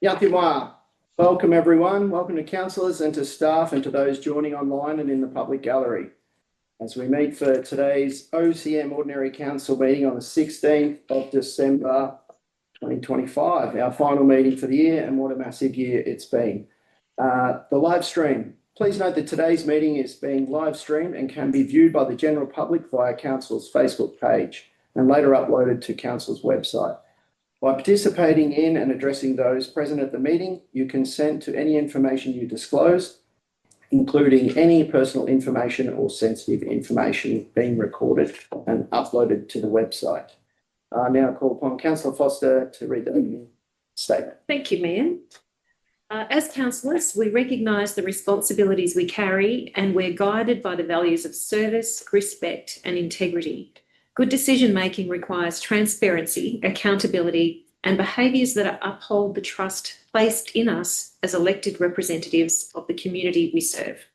Yakiwa. Welcome everyone. Welcome to councillors and to staff and to those joining online and in the public gallery as we meet for today's OCM Ordinary Council meeting on the 16th of December 2025, our final meeting for the year, and what a massive year it's been. The live stream. Please note that today's meeting is being live streamed and can be viewed by the general public via Council's Facebook page and later uploaded to Council's website. By participating in and addressing those present at the meeting, you consent to any information you disclose, including any personal information or sensitive information being recorded and uploaded to the website. I now call upon Councillor Foster to read the opening statement. Thank you, Mayor. As councillors, we recognise the responsibilities we carry and we're guided by the values of service, respect and integrity. Good decision-making requires transparency, accountability and behaviours that uphold the trust placed in us as elected representatives of the community we serve.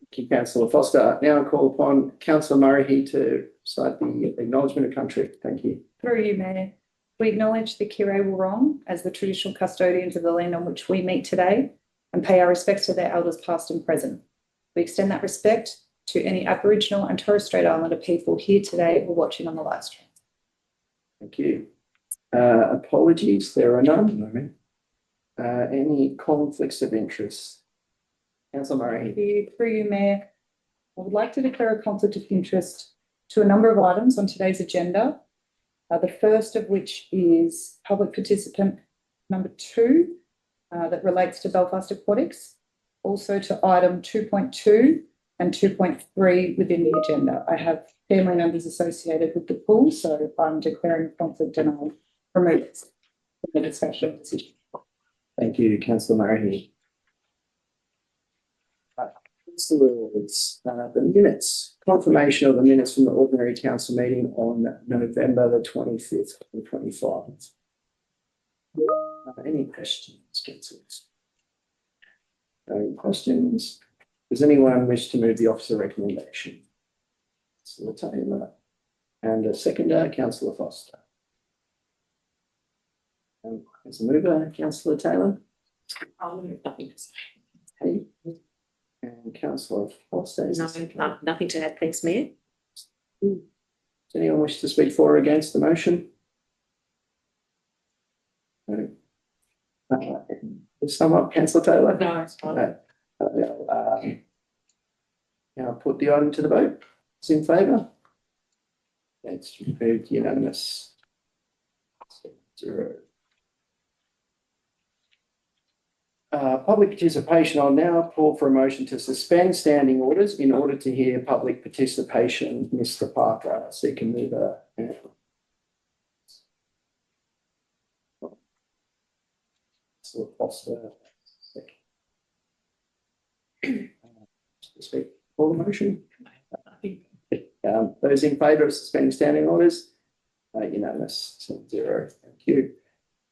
Thank you, Councillor Foster. Now I call upon Councillor Murray to cite the acknowledgement of country. Thank you. Through you, Mayor. We acknowledge the Shire Wurrong as the traditional custodians of the land on which we meet today and pay our respects to their elders past and present. We extend that respect to any Aboriginal and Torres Strait Islander people here today or watching on the live stream. Thank you. Apologies, there are none. Any conflicts of interest? Councillor Murray. Through you, Mayor. I would like to declare a conflict of interest to a number of items on today's agenda. The first of which is public participant number 2 that relates to Belfast Aquatics, also to item 2.2 and 2.3 within the agenda. I have family members associated with the pool, so I'm declaring a conflict and I'll remove it from the discussion. Thank you, Councillor Murray. The minutes, confirmation of the minutes from the Ordinary Council meeting on November the 25th, 2025. Any questions, councillors? No questions. Does anyone wish to move the officer recommendation? Councillor Taylor. And a seconder, Councillor Foster. As a mover, Councillor Taylor. I'll move. Nothing to say. Okay. And Councillor Foster. No, nothing to add. Thanks, Mayor. Does anyone wish to speak for or against the motion? No. Sum up, Councillor Taylor? No, it's fine. Now put the item to the vote. It's in favour. It's moved unanimous. 0. Public participation. I'll now call for a motion to suspend standing orders in order to hear public participation. Mr. Parker, so you can move Foster. Speak for the motion. Those in favour of suspending standing orders? Unanimous. 0. Thank you.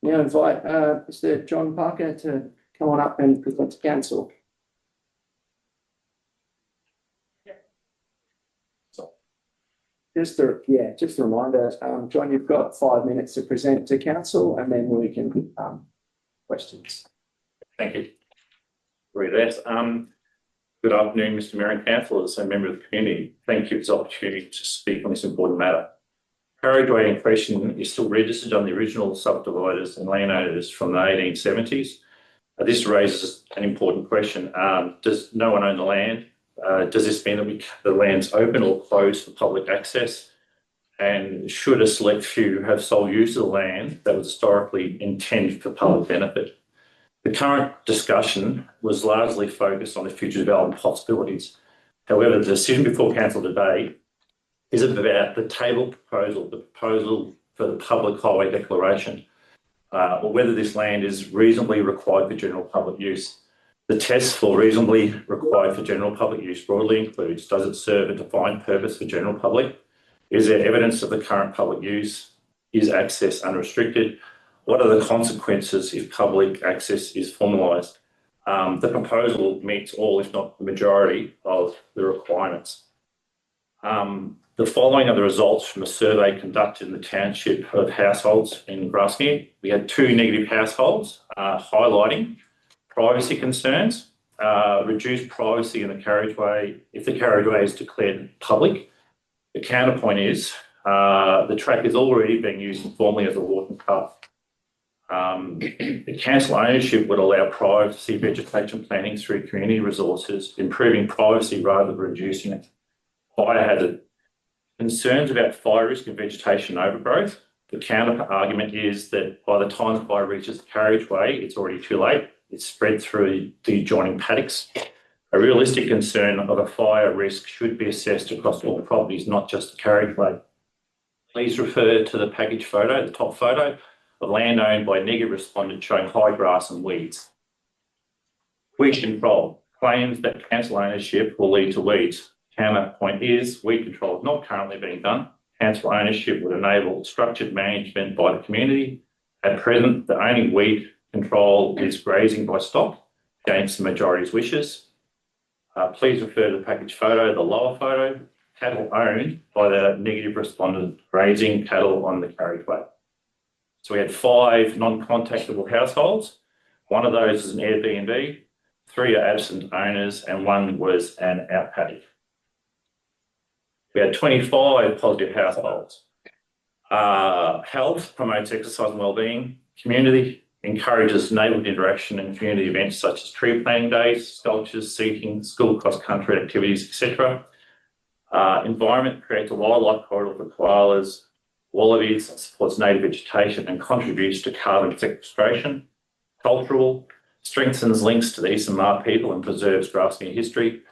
Now invite Mr. John Parker to come on up and present to council. Just a reminder, John, you've got 5 minutes to present to council and then we can questions. Thank you. Read that. Good afternoon, Mr. Mayor and councillors and member of the community. Thank you for this opportunity to speak on this important matter. Carriageway in question is still registered on the original subdividers and landowners from the 1870s. This raises an important question. Does no one own the land? Does this mean that the land's open or closed for public access? And should a select few have sole use of the land that was historically intended for public benefit? The current discussion was largely focused on the future development possibilities. However, the decision before council today is about the proposal for the public highway declaration, or whether this land is reasonably required for general public use. The test for reasonably required for general public use broadly includes, does it serve a defined purpose for general public? Is there evidence of the current public use? Is access unrestricted? What are the consequences if public access is formalised? The proposal meets all, if not the majority, of the requirements. The following are the results from a survey conducted in the township of households in Grasmere. We had 2 negative households highlighting privacy concerns, reduced privacy in the carriageway if the carriageway is declared public. The counterpoint is the track is already being used informally as a walking path. The council ownership would allow privacy vegetation planning through community resources, improving privacy rather than reducing it. Fire hazard. Concerns about fire risk and vegetation overgrowth. The counter argument is that by the time the fire reaches the carriageway, it's already too late. It's spread through the adjoining paddocks. A realistic concern of a fire risk should be assessed across all properties, not just the carriageway. Please refer to the package photo, the top photo, of land owned by a negative respondent showing high grass and weeds. Weed control. Claims that council ownership will lead to weeds. Counterpoint is weed control is not currently being done. Council ownership would enable structured management by the community. At present, the only weed control is grazing by stock against the majority's wishes. Please refer to the package photo, the lower photo, cattle owned by the negative respondent grazing cattle on the carriageway. So we had 5 non-contactable households. One of those is an Airbnb, 3 are absent owners, and 1 was an out paddock. We had 25 positive households. Health promotes exercise and wellbeing. Community encourages neighbourhood interaction and community events such as tree planting days, sculptures, seating, school cross-country activities, etc. Environment creates a wildlife corridor for koalas, wallabies, supports native vegetation and contributes to carbon sequestration. Cultural strengthens links to the Eastern Mar people and preserves Grasmere history.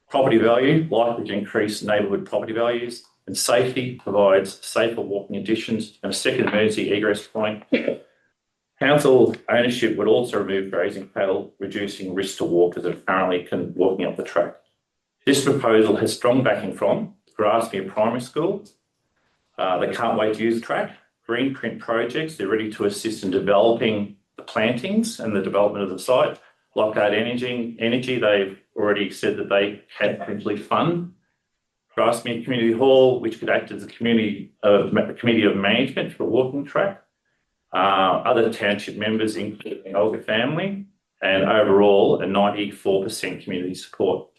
Property value, likely to increase neighbourhood property values. And safety provides safer walking additions and a second emergency egress point. Council ownership would also remove grazing cattle, reducing risk to walkers that are currently walking up the track. This proposal has strong backing from Grasmere Primary School. They can't wait to use the track. Greenprint projects, they're ready to assist in developing the plantings and the development of the site. Lockhart Energy, they've already said that they can potentially fund. Grasmere Community Hall, which could act as a committee of management for a walking track. Other township members, including the Olga family, and overall a 94% community support.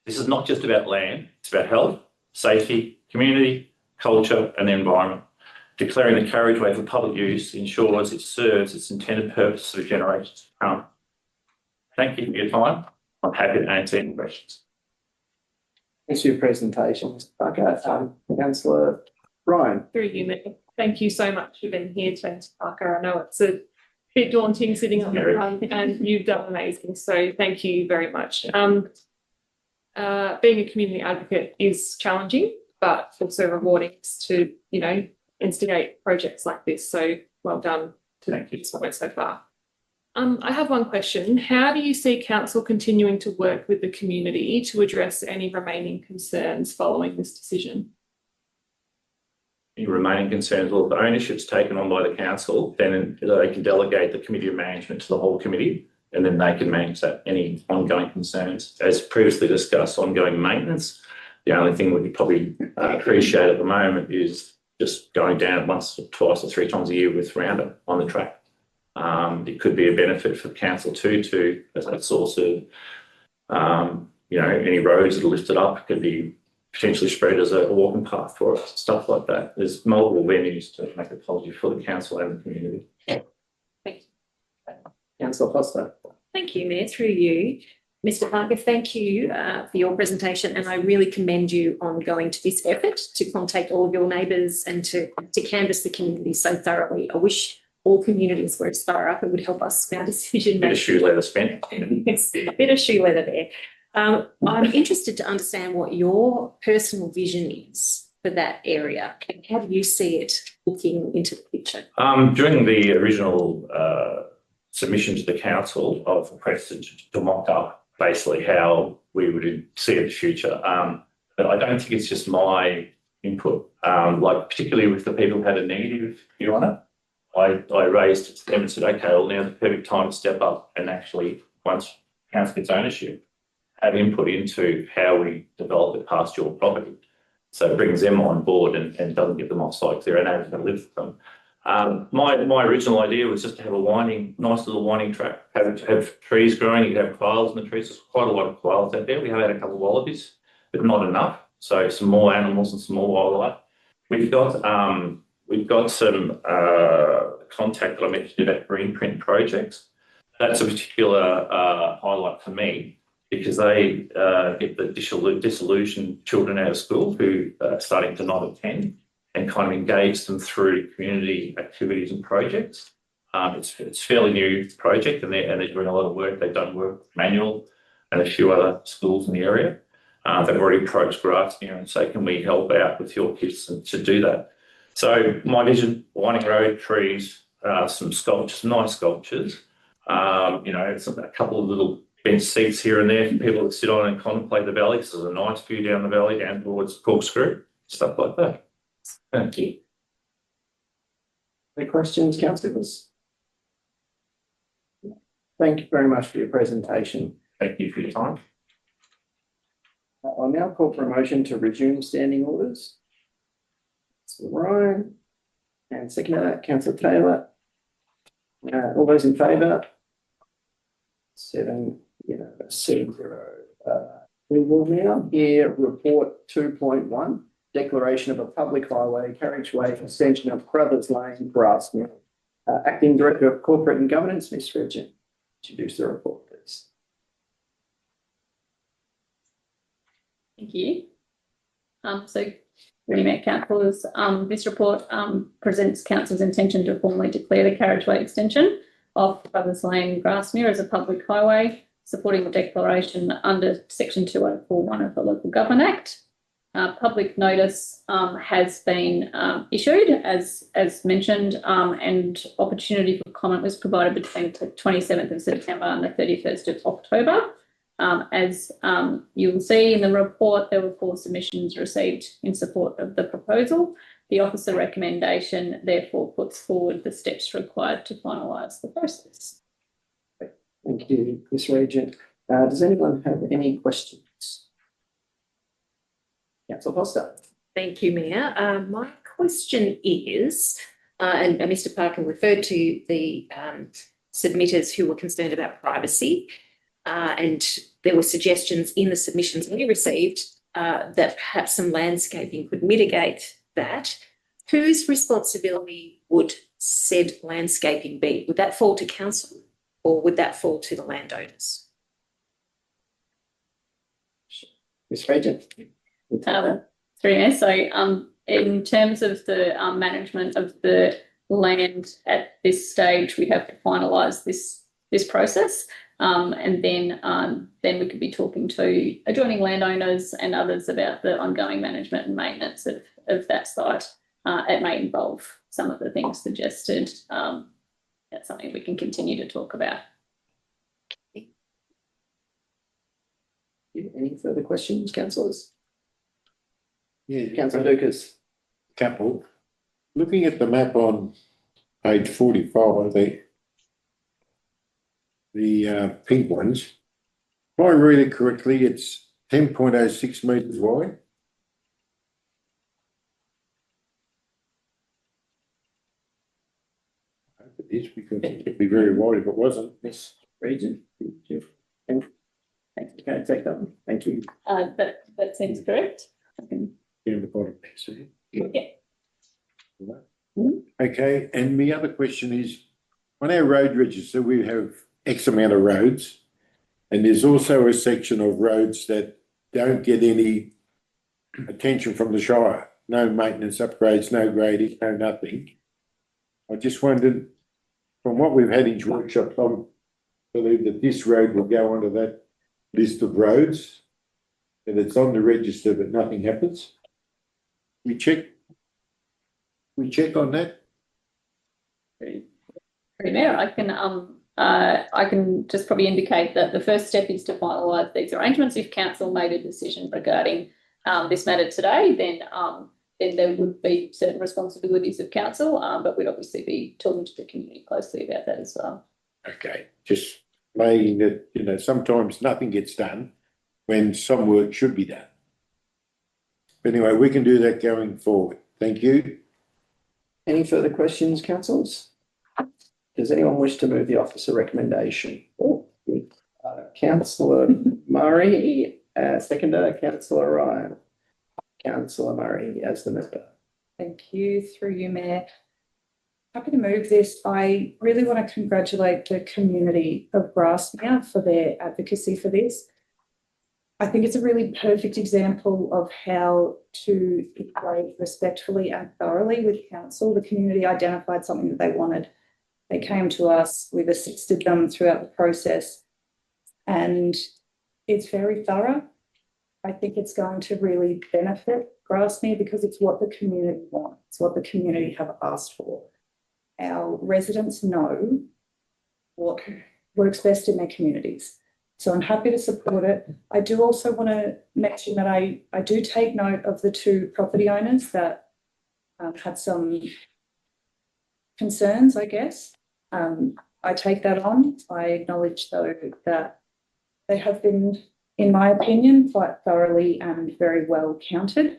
This is not just about land, it's about health, safety, community, culture and the environment. Declaring the carriageway for public use ensures it serves its intended purpose for generations to come. Thank you for your time. I'm happy to answer any questions. Thanks for your presentation, Mr. Parker. Councillor Ryan. Through you, Mayor. Thank you so much for being here today, Mr. Parker. I know it's a bit daunting sitting on the front and you've done amazing. So thank you very much. Being a community advocate is challenging, but also rewarding to, instigate projects like this. So well done to you so far. I have one question. How do you see council continuing to work with the community to address any remaining concerns following this decision? Any remaining concerns, well, if the ownership's taken on by the council, then they can delegate the committee of management to the whole committee, and then they can manage that. Any ongoing concerns, as previously discussed, ongoing maintenance. The only thing we could probably appreciate at the moment is just going down once or twice or 3 times a year with Roundup on the track. It could be a benefit for the council too, as a source of, any roads that are lifted up could be potentially spread as a walking path for us, stuff like that. There's multiple venues to make a positive for the council and the community. Thank you. Councillor Foster. Thank you, Mayor, through you. Mr. Parker, thank you for your presentation, and I really commend you on going to this effort to contact all of your neighbours and to canvass the community so thoroughly. I wish all communities were as thorough. It would help us in our decision making. Bit of shoe leather spent. Yes, a bit of shoe leather there. I'm interested to understand what your personal vision is for that area and how do you see it looking into the future? During the original submission to the council, I've requested to mock up basically how we would see it in the future. But I don't think it's just my input, like particularly with the people who had a negative view on it. I raised it to them and said, okay, well, now's the perfect time to step up and actually, once council gets ownership, have input into how we develop the pastoral property. So it brings them on board and doesn't get them off site because they're unable to live with them. My original idea was just to have a nice little winding track, have trees growing, you have quails in the trees. There's quite a lot of quails out there. We have had a couple of wallabies, but not enough. So some more animals and some more wildlife. We've got some contact that I mentioned about green print projects. That's a particular highlight for me because they get the disillusioned children out of school who are starting to not attend and kind of engage them through community activities and projects. It's a fairly new project and they're doing a lot of work. They've done work with Manual and a few other schools in the area. They've already approached Grafton and say, can we help out with your kids to do that? So my vision, winding road, trees, some sculptures, nice sculptures, it's a couple of little bench seats here and there for people to sit on and contemplate the valley. So there's a nice view down the valley, down towards Corkscrew, stuff like that. Thank you. Any questions, councillors? Thank you very much for your presentation. Thank you for your time. I'll now call for a motion to resume standing orders. Councillor Ryan, and second to that, Councillor Taylor. All those in favour? 7-0. We will now hear report 2.1, declaration of a public highway carriageway extension of Crothers Lane, Grasmere. Acting Director of Corporate and Governance, Ms. Regent, introduce the report, please. Thank you. Really met councillors. This report presents council's intention to formally declare the carriageway extension of Brothers Lane, Grasmere as a public highway, supporting the declaration under Section 2041 of the Local Government Act. Public notice has been issued, as mentioned, and opportunity for comment was provided between the 27th of September and the 31st of October. As you will see in the report, there were 4 submissions received in support of the proposal. The officer recommendation therefore puts forward the steps required to finalise the process. Thank you, Ms. Regent. Does anyone have any questions? Councillor Foster. Thank you, Mayor. My question is, and Mr. Parkin referred to the submitters who were concerned about privacy, and there were suggestions in the submissions we received that perhaps some landscaping could mitigate that. Whose responsibility would said landscaping be? Would that fall to council or would that fall to the landowners? Ms. Regent. Through there. So in terms of the management of the land at this stage, we have to finalise this process. And then we could be talking to adjoining landowners and others about the ongoing management and maintenance of that site. It may involve some of the things suggested. That's something we can continue to talk about. Any further questions, councillors? Yeah, Councillor Lucas. couple. Looking at the map on page 45, the pink ones, if I read it correctly, it's 10.06 metres wide. I hope it is because it would be very wide if it wasn't. Ms. Regent. Thank you. Okay, take that one. Thank you. That seems correct. I can, Down the bottom, see? yeah. Okay, and the other question is, on our road register, we have X amount of roads, and there's also a section of roads that don't get any attention from the Shire. No maintenance upgrades, no grading, no nothing. I just wondered, from what we've had in workshops, I believe that this road will go onto that list of roads, and it's on the register, but nothing happens. We check on that. Mayor, I can just probably indicate that the first step is to finalise these arrangements. If council made a decision regarding this matter today, then then there would be certain responsibilities of council, but we'd obviously be talking to the community closely about that as well. Okay, just laying that, you know, sometimes nothing gets done when some work should be done. Anyway, we can do that going forward. Thank you. Any further questions, councillors? Does anyone wish to move the officer recommendation? Oh, Councillor Murray, seconder, Councillor Ryan. Councillor Murray as the member. Thank you, through you, Mayor. Happy to move this. I really want to congratulate the community of Grasmere for their advocacy for this. I think it's a really perfect example of how to engage respectfully and thoroughly with council. The community identified something that they wanted. They came to us, we've assisted them throughout the process, and it's very thorough. I think it's going to really benefit Grasmere because it's what the community wants. It's what the community have asked for. Our residents know what works best in their communities. So I'm happy to support it. I do also want to mention that I do take note of the two property owners that had some concerns, I guess. I take that on. I acknowledge, though, that they have been, in my opinion, quite thoroughly and very well counted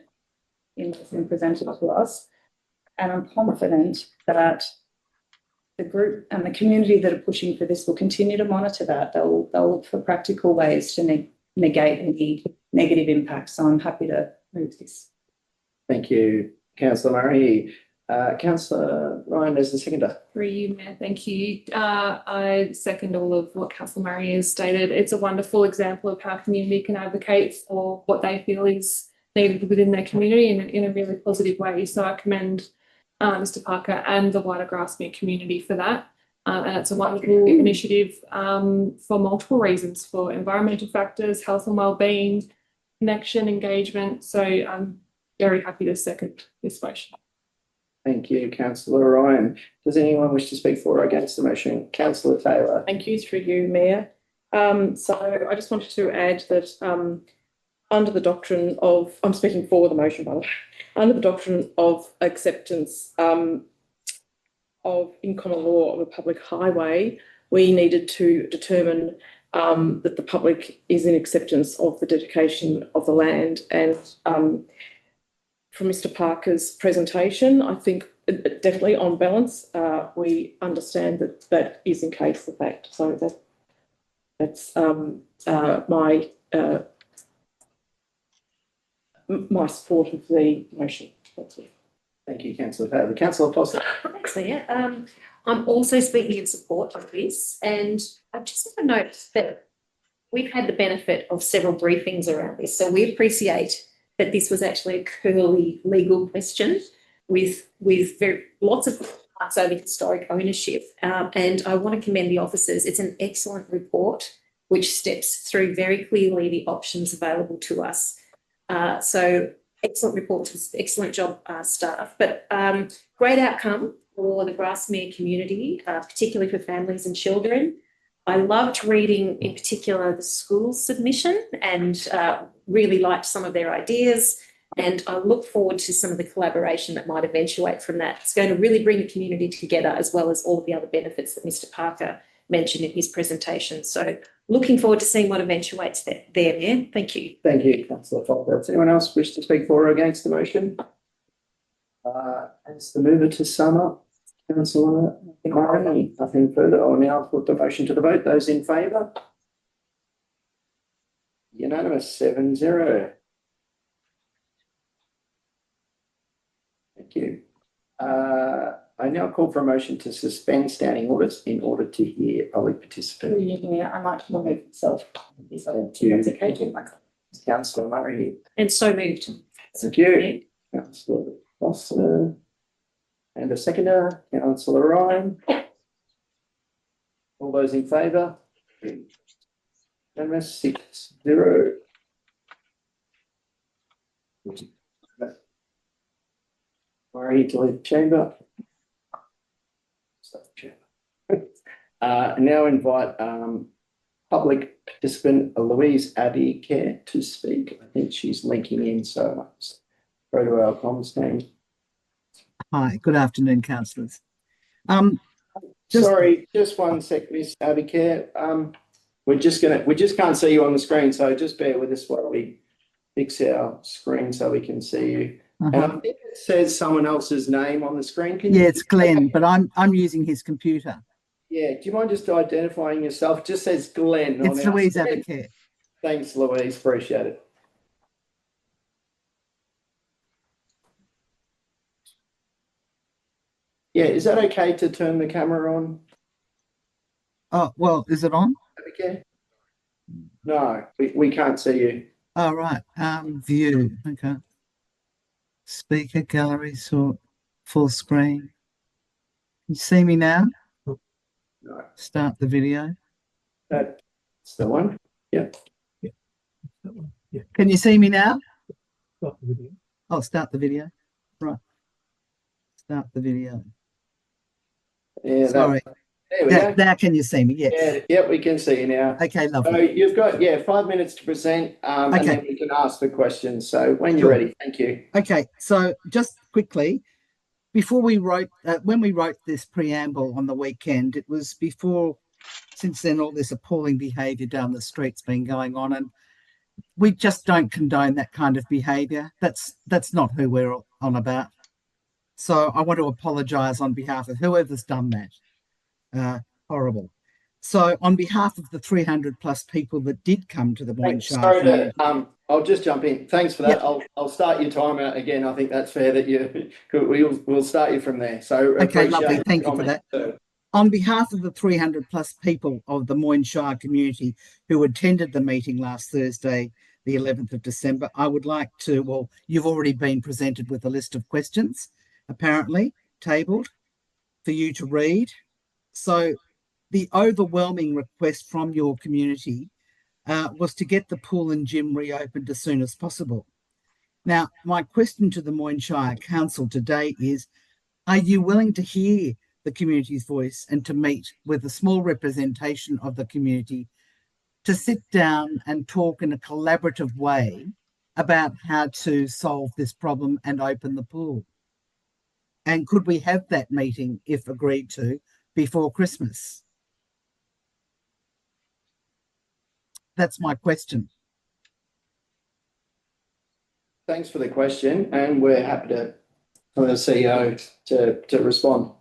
in what's been presented to us. And I'm confident that the group and the community that are pushing for this will continue to monitor that. They'll look for practical ways to negate any negative impacts. So I'm happy to move this. Thank you, Councillor Murray. Councillor Ryan as the seconder. Through you, Mayor, thank you. I second all of what Councillor Murray has stated. It's a wonderful example of how community can advocate for what they feel is needed within their community in a really positive way. So I commend Mr. Parker and the wider Grasmere community for that. And it's a wonderful initiative for multiple reasons, for environmental factors, health and wellbeing, connection, engagement. So I'm very happy to second this motion. Thank you, Councillor Ryan. Does anyone wish to speak for or against the motion? Councillor Taylor. Thank you, through you, Mayor. So I just wanted to add that under the doctrine of, I'm speaking for the motion, by the way, under the doctrine of acceptance of in common law of a public highway, we needed to determine that the public is in acceptance of the dedication of the land. And from Mr. Parker's presentation, I think definitely on balance, we understand that that is in case the fact. So that's my support of the motion. That's it. Thank you, Councillor Taylor. Councillor Foster. Thanks, Leah. I'm also speaking in support of this, and I just want to note that we've had the benefit of several briefings around this, so we appreciate that this was actually a curly legal question with lots of parts over historic ownership, and I want to commend the officers. It's an excellent report which steps through very clearly the options available to us. So excellent report, excellent job, staff, but great outcome for the Grasmere community, particularly for families and children. I loved reading in particular the school submission and really liked some of their ideas, and I look forward to some of the collaboration that might eventuate from that. It's going to really bring the community together, as well as all of the other benefits that Mr. Parker mentioned in his presentation. So looking forward to seeing what eventuates there, Mayor. Thank you. Thank you, Councillor Foster. Does anyone else wish to speak for or against the motion? As the mover to sum up, Councillor Murray, nothing further. I'll now put the motion to the vote. Those in favour? Unanimous, 7-0. Thank you. I now call for a motion to suspend standing orders in order to hear public participants. Yeah, I might remove myself. Thank you. That's okay, Councillor Murray. And so moved. Thank you. Councillor Foster. And a seconder, Councillor Ryan. All those in favour? Unanimous, 6-0. Murray to leave chamber. Now invite public participant Louise Abbey Care to speak. I think she's linking in, so go to our comms team. Hi, good afternoon, councillors. Just- Sorry, just one sec, Miss Abicare. We just can't see you on the screen, so just bear with us while we fix our screen so we can see you. And I think it says someone else's name on the screen. Can you? Yeah, it's Glenn, but I'm using his computer. Yeah, do you mind just identifying yourself? It just says Glenn on It's our Louise screen. Abacare. Thanks, Louise. Appreciate it. Yeah, is that okay to turn the camera on? Oh, well, is it on? Abicare? No, we can't see you. Oh, right. View. Okay. Speaker gallery sort full screen. Can you see me now? No, Start the video. that's the one. Yeah. Can you see me now? Oh, start the video. Right. Start the video. Yeah, Sorry. there we go. Now can you see me? Yes. Yeah, yep, we can see you now. Okay, So lovely. you've got 5 minutes to present, and Okay. then we can ask the questions. So when you're Sure. ready, thank you. Okay, so just quickly, before we wrote, when we wrote this preamble on the weekend, it was before, since then, all this appalling behaviour down the street's been going on, and we just don't condone that kind of behaviour. That's not who we're on about. So I want to apologise on behalf of whoever's done that. Horrible. So on behalf of the 300 plus people that did come to the Moyne Shire Sorry community, to, I'll just jump in. Thanks for that. Yep. I'll start your timer again. I think that's fair that we'll start you from there. So okay, appreciate lovely. your Thank you for comment that. too. On behalf of the 300 plus people of the Moyne Shire community who attended the meeting last Thursday, the 11th of December, I would like to, well, you've already been presented with a list of questions, apparently, tabled for you to read. So the overwhelming request from your community was to get the pool and gym reopened as soon as possible. Now, my question to the Moyne Shire Council today is, are you willing to hear the community's voice and to meet with a small representation of the community to sit down and talk in a collaborative way about how to solve this problem and open the pool? And could we have that meeting, if agreed to, before Christmas? That's my question. Thanks for the question, and we're happy to for the CEO to respond.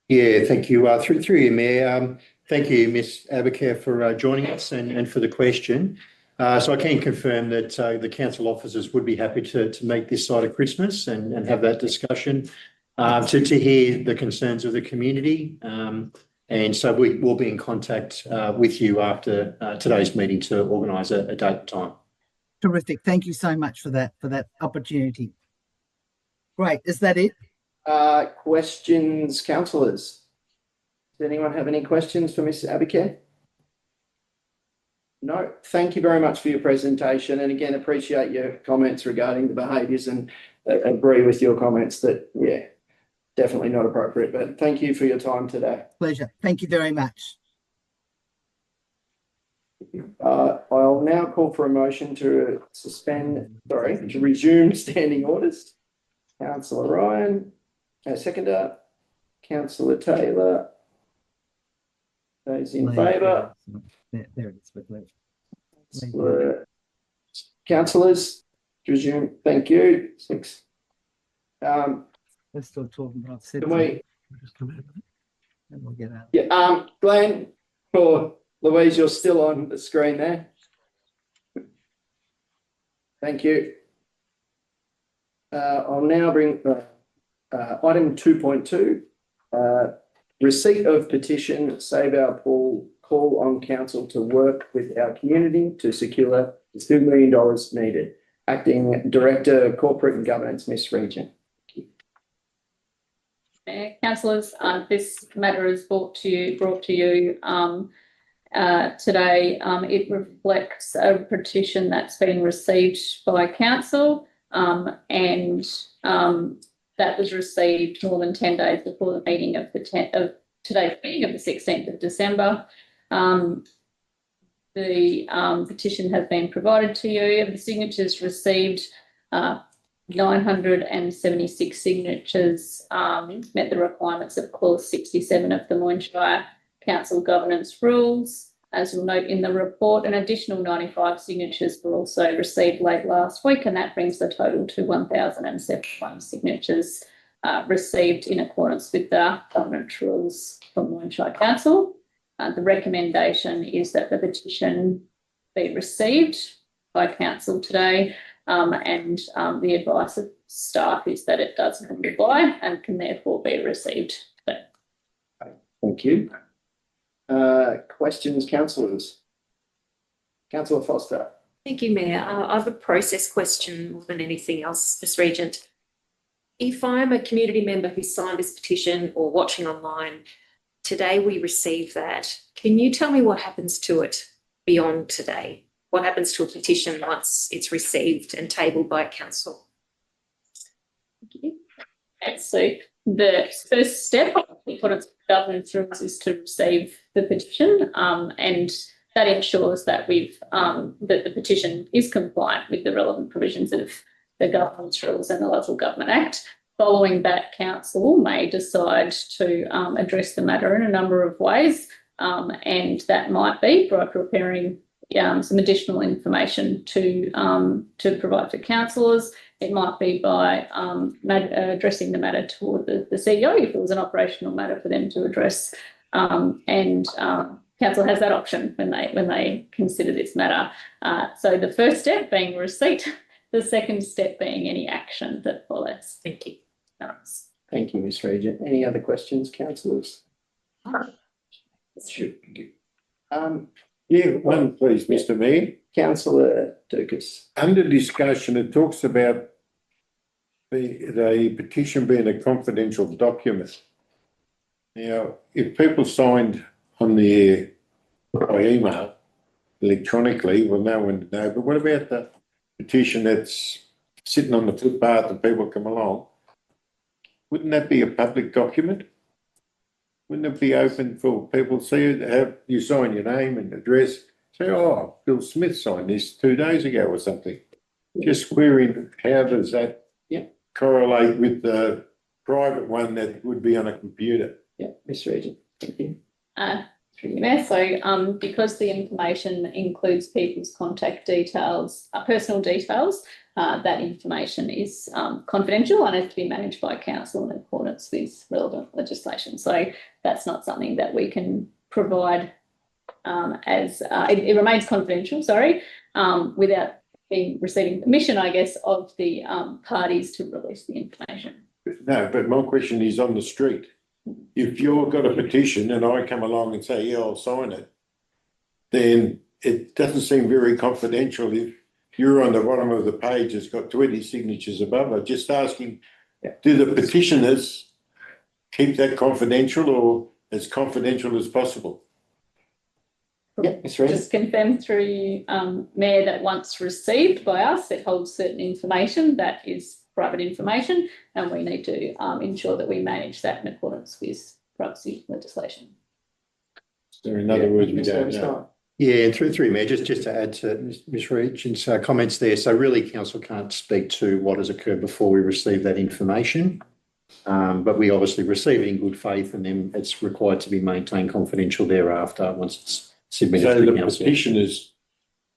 Yeah, thank you. Through you, Mayor. Thank you, Ms Abacare, for joining us and for the question. So I can confirm that the council officers would be happy to meet this side of Christmas and have that discussion to hear the concerns of the community. And so we will be in contact with you after today's meeting to organise a date and time. Terrific. Thank you so much for that opportunity. Great. Is that it? Questions, councillors? Does anyone have any questions for Ms Abacare? No. Thank you very much for your presentation, and again, appreciate your comments regarding the behaviours, and agree with your comments that, yeah, definitely not appropriate, but thank you for your time today. Pleasure. Thank you very much. I'll now call for a motion to resume standing orders. Councillor Ryan, seconder. Councillor Taylor. Those in favour. There it is. Councillors, resume. Thank you. 6. We're still talking about. Can we? And we'll get out. Yeah. Glenn or Louise, you're still on the screen there. Thank you. I'll now bring item 2.2. Receipt of petition, Save Our Pool, call on council to work with our community to secure the $2 million needed. Acting Director, Corporate and Governance, Ms Regent. Councillors, this matter is brought to you today. It reflects a petition that's been received by council, and that was received more than 10 days before the meeting of today's meeting of the 16th of December. The petition has been provided to you. The signatures received 976 signatures met the requirements of clause 67 of the Moyne Shire Council governance rules. As you'll note in the report, an additional 95 signatures were also received late last week, and that brings the total to 1,071 signatures received in accordance with the governance rules from Moyne Shire Council. The recommendation is that the petition be received by Council today, and the advice of staff is that it does comply and can therefore be received today. Thank you. Questions, councillors? Councillor Foster. Thank you, Mayor. I have a process question more than anything else, Ms. Regent. If I'm a community member who signed this petition or watching online, today we receive that. Can you tell me what happens to it beyond today? What happens to a petition once it's received and tabled by council? Thank you. Okay, so the first step in accordance with governance rules is to receive the petition, and that ensures that that the petition is compliant with the relevant provisions of the governance rules and the Local Government Act. Following that, council may decide to address the matter in a number of ways, and that might be by preparing some additional information to provide for councillors. It might be by addressing the matter toward the CEO if it was an operational matter for them to address, and council has that option when they consider this matter. So the first step being receipt, the second step being any action that follows. Thank you. Thank you, Ms. Regent. Any other questions, councillors? Yeah, one please, Mr. Mayor. Councillor Dukas. Under discussion, it talks about the petition being a confidential document. Now, if people signed on the by email electronically, well, no one would know. But what about the petition that's sitting on the footpath and people come along? Wouldn't that be a public document? Wouldn't it be open for people to see it, have you sign your name and address? Say, oh, Bill Smith signed this 2 days ago or something. Just querying, how does that correlate with the private one that would be on a computer? Yeah, Ms. Regent. Thank you. So because the information includes people's contact details, personal details, that information is confidential and has to be managed by council in accordance with relevant legislation. So that's not something that we can provide it remains confidential, without receiving permission, I guess, of the parties to release the information. No, but my question is on the street. If you've got a petition and I come along and say, yeah, I'll sign it, then it doesn't seem very confidential if you're on the bottom of the page, it's got 20 signatures above it. Just asking, do the petitioners keep that confidential or as confidential as possible? Yeah, Ms. Regent. Just confirm through Mayor that once received by us, it holds certain information that is private information, and we need to ensure that we manage that in accordance with privacy legislation. So in other words, we don't know. Yeah, and through Mayor, just to add to Ms. Regent's comments there, so really council can't speak to what has occurred before we receive that information, but we obviously receive it in good faith, and then it's required to be maintained confidential thereafter once it's submitted so to the the council. petitioners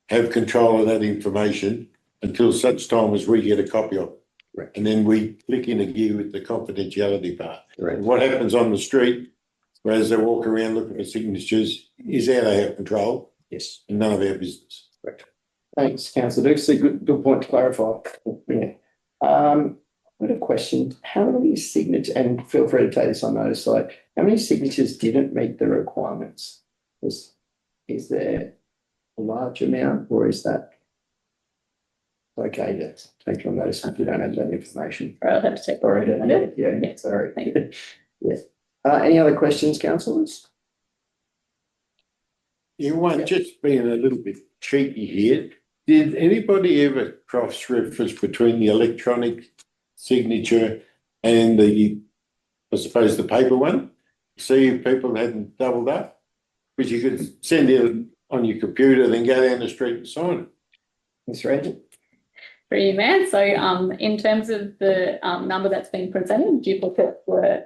have control of that information until such time as we get a copy of it. Correct. And then we click in a gear with the confidentiality part. Correct. And what happens on the street, whereas they walk around looking for signatures, is out of our control. Yes. And none of our business. Correct. Thanks, Councillor Dukes. A good point to clarify. Yeah. I've got a question. How many signatures, and feel free to take this on notice, like how many signatures didn't meet the requirements? Is there a large amount, or is that okay to take on notice if you don't have that information? I'll have to take Sorry, yeah, sorry. Yes. Any other questions, councillors? Just being a little bit cheeky here, did anybody ever cross-reference between the electronic signature and the paper one? See if people hadn't doubled up? Because you could send it on your computer, then go down the street and sign it. Ms. Regent? Through you, Mayor. So in terms of the number that's been presented, duplicates were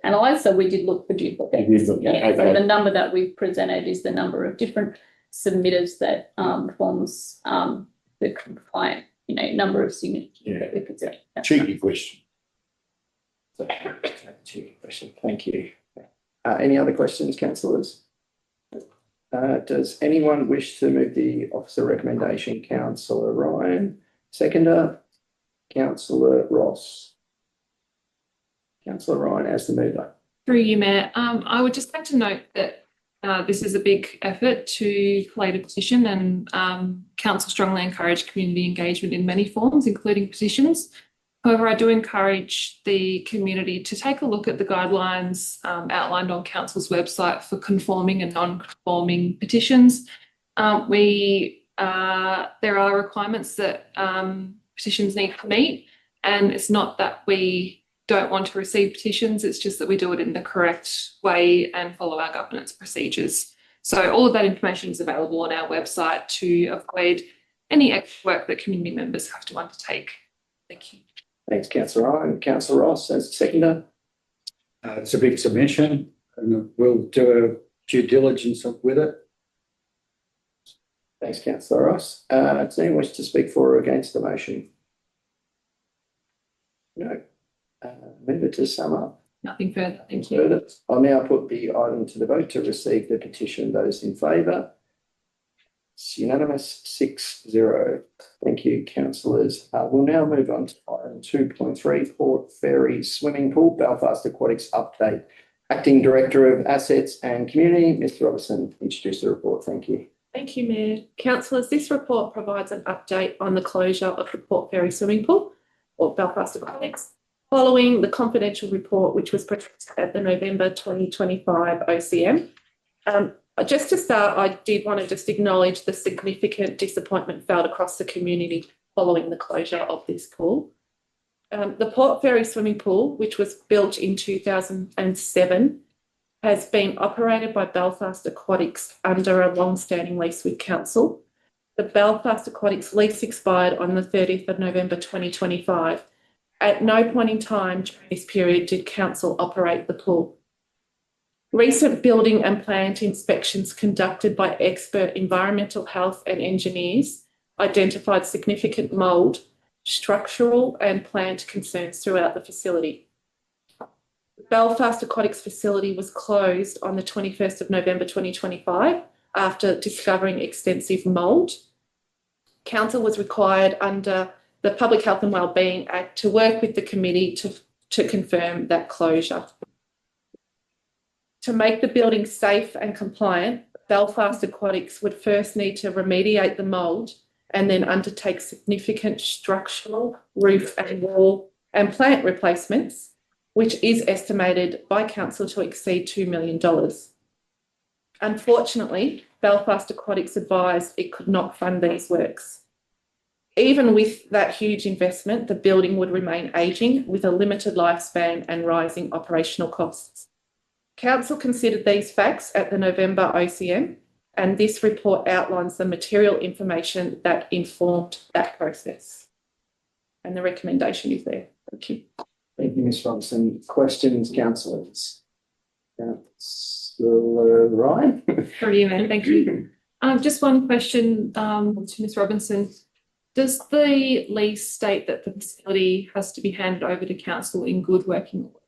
analysed. So we did look for duplicates. Okay. So the number that we've presented is the number of different submitters that forms the compliant, number of signatures that we present. Cheeky question. Cheeky question. Thank you. Any other questions, councillors? Does anyone wish to move the officer recommendation? Councillor Ryan, seconder. Councillor Ross. Councillor Ryan as the mover. Through you, Mayor. I would just like to note that this is a big effort to collate a petition, and council strongly encourage community engagement in many forms, including petitions. However, I do encourage the community to take a look at the guidelines outlined on council's website for conforming and non-conforming petitions. There are requirements that petitions need to meet, and it's not that we don't want to receive petitions, it's just that we do it in the correct way and follow our governance procedures. So all of that information is available on our website to avoid any extra work that community members have to undertake. Thank you. Thanks, Councillor Ryan. Councillor Ross as seconder. It's a big submission and we'll do a due diligence with it. Thanks, Councillor Ross. Does anyone wish to speak for or against the motion? No. Member to sum up. Nothing further. Thank you. Further. I'll now put the item to the vote to receive the petition. Those in favour? It's unanimous 6-0. Thank you, councillors. We'll now move on to item 2.3, Port Fairy Swimming Pool, Belfast Aquatics Update. Acting Director of Assets and Community, Mr. Robertson, introduce the report. Thank you. Thank you, Mayor. Councillors, this report provides an update on the closure of the Port Fairy Swimming Pool, or Belfast Aquatics, following the confidential report which was presented at the November 2025 OCM. Just to start, I did want to just acknowledge the significant disappointment felt across the community following the closure of this pool. The Port Fairy Swimming Pool, which was built in 2007, has been operated by Belfast Aquatics under a long-standing lease with council. The Belfast Aquatics lease expired on the 30th of November 2025. At no point in time during this period did council operate the pool. Recent building and plant inspections conducted by expert environmental health and engineers identified significant mould, structural and plant concerns throughout the facility. The Belfast Aquatics facility was closed on the 21st of November 2025 after discovering extensive mould. Council was required under the Public Health and Wellbeing Act to work with the committee to confirm that closure. To make the building safe and compliant, Belfast Aquatics would first need to remediate the mould and then undertake significant structural, roof and wall and plant replacements, which is estimated by council to exceed $2 million. Unfortunately, Belfast Aquatics advised it could not fund these works. Even with that huge investment, the building would remain ageing with a limited lifespan and rising operational costs. Council considered these facts at the November OCM, and this report outlines the material information that informed that process. And the recommendation is there. Thank you. Thank you, Ms. Robertson. Questions, councillors? Councillor Ryan? For you, Mayor. Thank you. Just one question to Ms. Robinson. Does the lease state that the facility has to be handed over to council in good working order?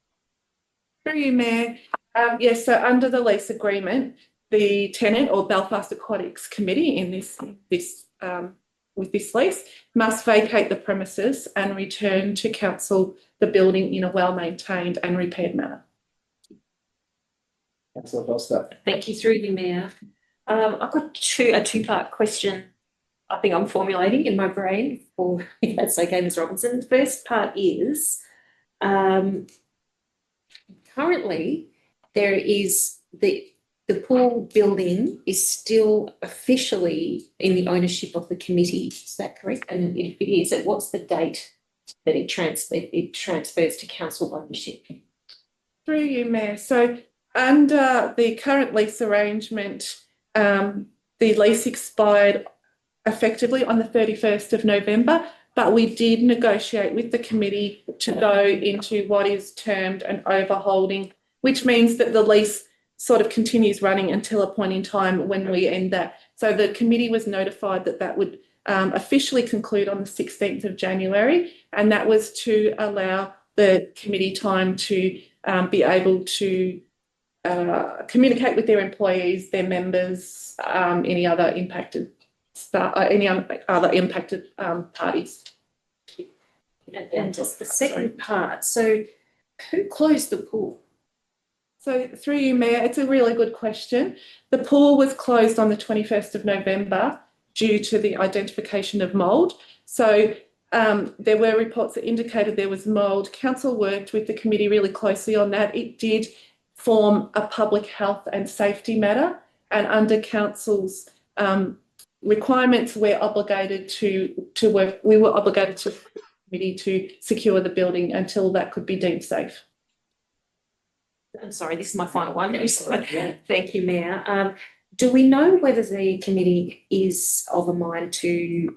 Through you, Mayor. Yes, so under the lease agreement, the tenant or Belfast Aquatics Committee in with this lease must vacate the premises and return to council the building in a well-maintained and repaired manner. Councillor Foster. Thank you, through you, Mayor. I've got a two-part question I think I'm formulating in my brain, or if that's okay, Ms. Robinson. The first part is currently there is the pool building is still officially in the ownership of the committee. Is that correct? And if it is, what's the date that it transfers to council ownership? Through you, Mayor. So under the current lease arrangement, the lease expired effectively on the 31st of November, but we did negotiate with the committee to go into what is termed an overholding, which means that the lease sort of continues running until a point in time when we end that. So the committee was notified that that would officially conclude on the 16th of January, and that was to allow the committee time to be able to communicate with their employees, their members, any other impacted parties. And just the second part, so who closed the pool? So through you, Mayor, it's a really good question. The pool was closed on the 21st of November due to the identification of mould. So there were reports that indicated there was mould. Council worked with the committee really closely on that. It did form a public health and safety matter, and under council's requirements, we're obligated to work. We were obligated to committee to secure the building until that could be deemed safe. I'm sorry, this is my final one. Thank you, Mayor. Do we know whether the committee is of a mind to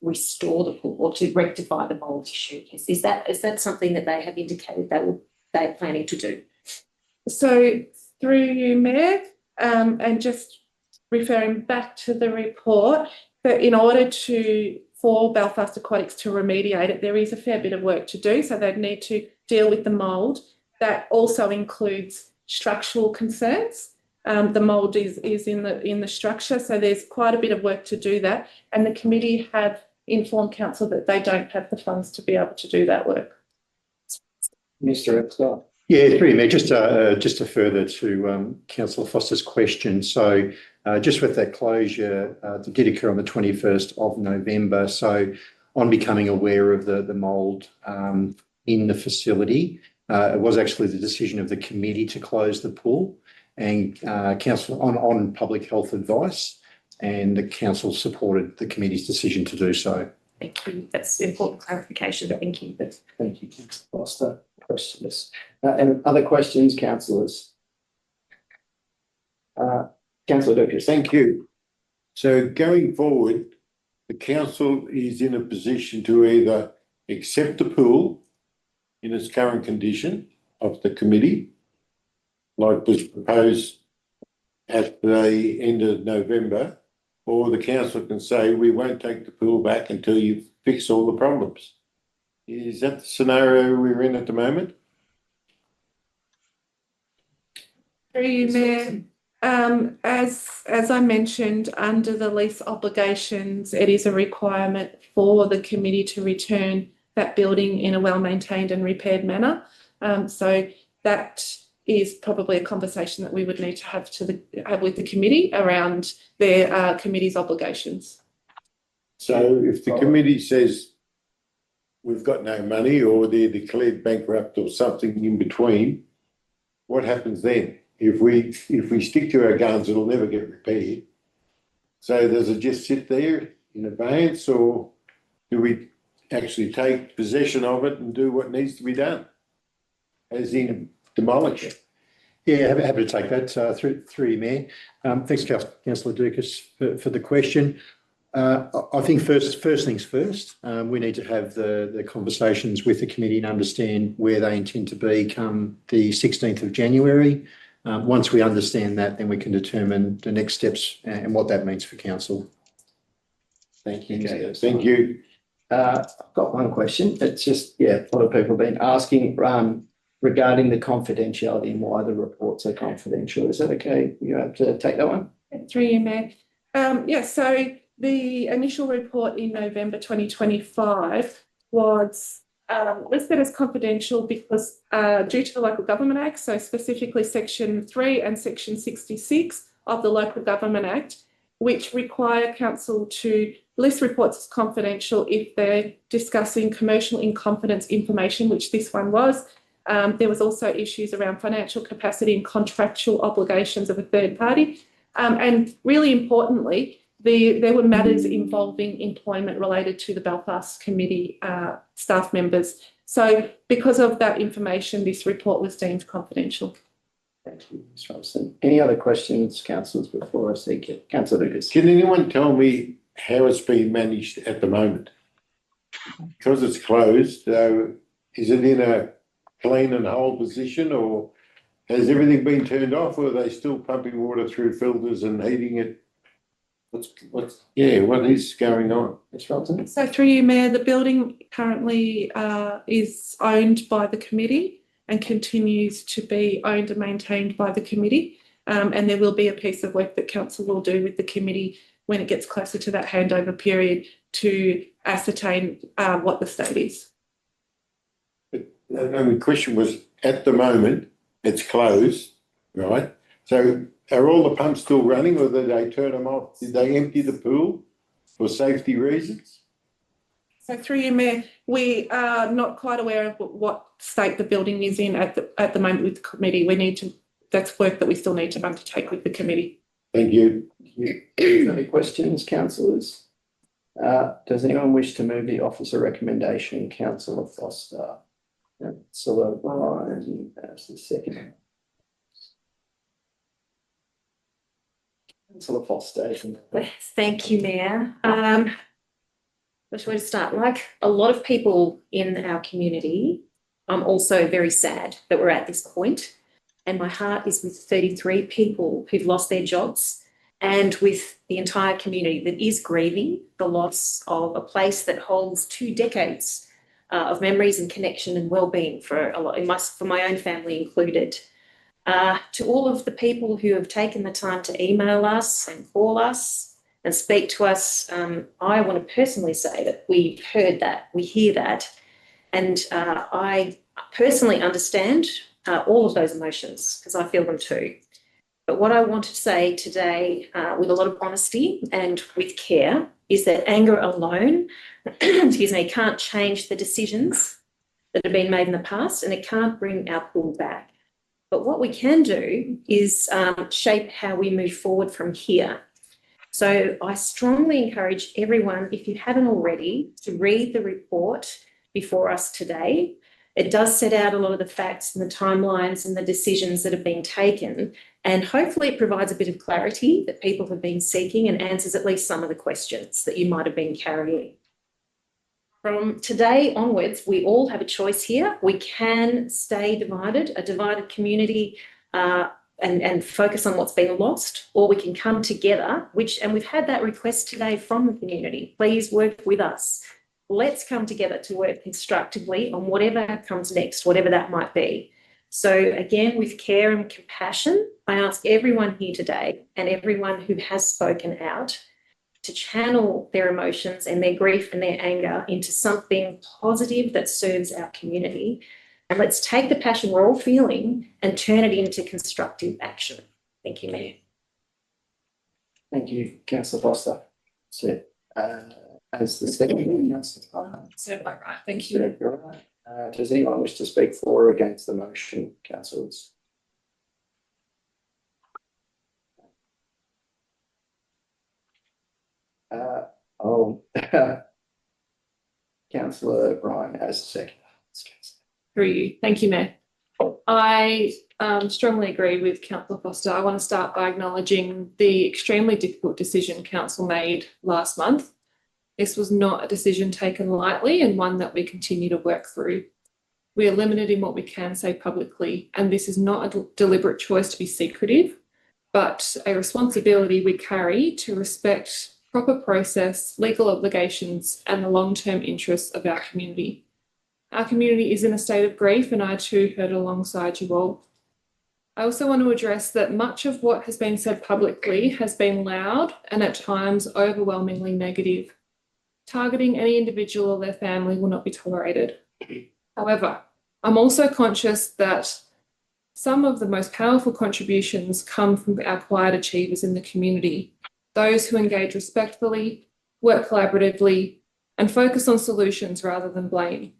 restore the pool or to rectify the mould issue? Is that something that they have indicated they're planning to do? So through you, Mayor, and just referring back to the report, that in order for Belfast Aquatics to remediate it, there is a fair bit of work to do. So they'd need to deal with the mould. That also includes structural concerns. The mould is in the structure, so there's quite a bit of work to do that. And the committee have informed council that they don't have the funds to be able to do that work. Mr. Epstein. Yeah, through you, Mayor, just to further to Councillor Foster's question. So just with that closure that did occur on the 21st of November. So on becoming aware of the mould in the facility, it was actually the decision of the committee to close the pool, and council on public health advice, and the council supported the committee's decision to do so. Thank you. That's important clarification. Thank you. Thank you, Councillor Foster. Questions. And other questions, councillors? Councillor Dukas. Thank you. So going forward, the council is in a position to either accept the pool in its current condition of the committee, like was proposed at the end of November, or the council can say, we won't take the pool back until you fix all the problems. Is that the scenario we're in at the moment? Through you, Mayor. As I mentioned, under the lease obligations, it is a requirement for the committee to return that building in a well-maintained and repaired manner. So that is probably a conversation that we would need to have with the committee around their committee's obligations. So if the committee says we've got no money, or they're declared bankrupt or something in between, what happens then? If we stick to our guns, it'll never get repaired. So does it just sit there in abeyance, or do we actually take possession of it and do what needs to be done, as in demolish it? Yeah, happy to take that through you, Mayor. Thanks, Councillor Dukas, for the question. I think first things first, we need to have the conversations with the committee and understand where they intend to be come the 16th of January. Once we understand that, then we can determine the next steps and what that means for council. Thank you. Okay, thank you. I've got one question. It's just, a lot of people have been asking regarding the confidentiality and why the reports are confidential. Is that okay? You have to take that one? Through you, Mayor. So the initial report in November 2025 was listed as confidential because due to the Local Government Act, so specifically Section 3 and Section 66 of the Local Government Act, which require council to list reports as confidential if they're discussing commercial in confidence information, which this one was. There was also issues around financial capacity and contractual obligations of a third party. And really importantly, there were matters involving employment related to the Belfast Committee staff members. So because of that information, this report was deemed confidential. Thank you, Ms. Robson. Any other questions, councillors, before I seek it? Councillor Lucas. Can anyone tell me how it's being managed at the moment. Because it's closed, so is it in a clean and whole position, or has everything been turned off, or are they still pumping water through filters and heating it? What is going on? Ms. Robson? So through you, Mayor, the building currently is owned by the committee and continues to be owned and maintained by the committee. And there will be a piece of work that council will do with the committee when it gets closer to that handover period to ascertain what the state is. And the question was, at the moment, it's closed, right? So are all the pumps still running, or did they turn them off? Did they empty the pool for safety reasons? So through you, Mayor, we are not quite aware of what state the building is in at the moment with the committee. That's work that we still need to undertake with the committee. Thank you. Any questions, councillors? Does anyone wish to move the officer recommendation? Councillor Foster. Councillor Ryan as the second. Councillor Foster. Thank you, Mayor. Which way to start? Like a lot of people in our community, I'm also very sad that we're at this point. And my heart is with 33 people who've lost their jobs and with the entire community that is grieving the loss of a place that holds 2 decades of memories and connection and well-being for a lot, for my own family included. To all of the people who have taken the time to email us and call us and speak to us, I want to personally say that we've heard that, we hear that, and I personally understand all of those emotions because I feel them too. But what I want to say today with a lot of honesty and with care is that anger alone, excuse me, can't change the decisions that have been made in the past, and it can't bring our pool back. But what we can do is shape how we move forward from here. So I strongly encourage everyone, if you haven't already, to read the report before us today. It does set out a lot of the facts and the timelines and the decisions that have been taken, and hopefully it provides a bit of clarity that people have been seeking and answers at least some of the questions that you might have been carrying. From today onwards, we all have a choice here. We can stay divided, a divided community, and focus on what's been lost, or we can come together, and we've had that request today from the community. Please work with us. Let's come together to work constructively on whatever comes next, whatever that might be. So again, with care and compassion, I ask everyone here today and everyone who has spoken out to channel their emotions and their grief and their anger into something positive that serves our community. And let's take the passion we're all feeling and turn it into constructive action. Thank you, Mayor. Thank you, Councillor Foster. So, as the second, Councillor So right, thank you. does anyone wish to speak for or against the motion, councillors? Councillor Ryan as the second. Through you. Thank you, Mayor. I strongly agree with Councillor Foster. I want to start by acknowledging the extremely difficult decision Council made last month. This was not a decision taken lightly and one that we continue to work through. We are limited in what we can say publicly, and this is not a deliberate choice to be secretive, but a responsibility we carry to respect proper process, legal obligations, and the long-term interests of our community. Our community is in a state of grief, and I too heard alongside you all. I also want to address that much of what has been said publicly has been loud and at times overwhelmingly negative. Targeting any individual or their family will not be tolerated. However, I'm also conscious that some of the most powerful contributions come from our quiet achievers in the community, those who engage respectfully, work collaboratively, and focus on solutions rather than blame.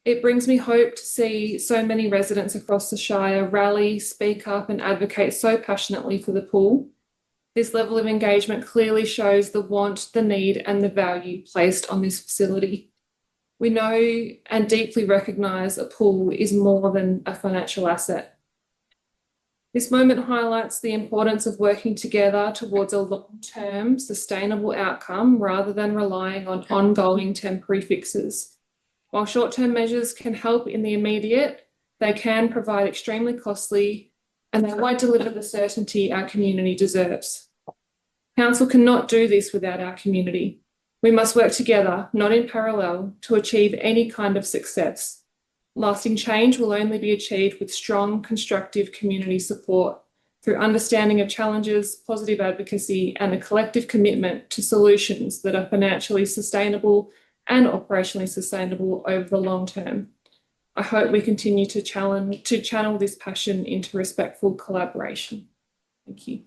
It brings me hope to see so many residents across the Shire rally, speak up, and advocate so passionately for the pool. This level of engagement clearly shows the want, the need, and the value placed on this facility. We know and deeply recognise a pool is more than a financial asset. This moment highlights the importance of working together towards a long-term sustainable outcome rather than relying on ongoing temporary fixes. While short-term measures can help in the immediate, they can provide extremely costly and they won't deliver the certainty our community deserves. Council cannot do this without our community. We must work together, not in parallel, to achieve any kind of success. Lasting change will only be achieved with strong, constructive community support through understanding of challenges, positive advocacy, and a collective commitment to solutions that are financially sustainable and operationally sustainable over the long term. I hope we continue to channel this passion into respectful collaboration. Thank you.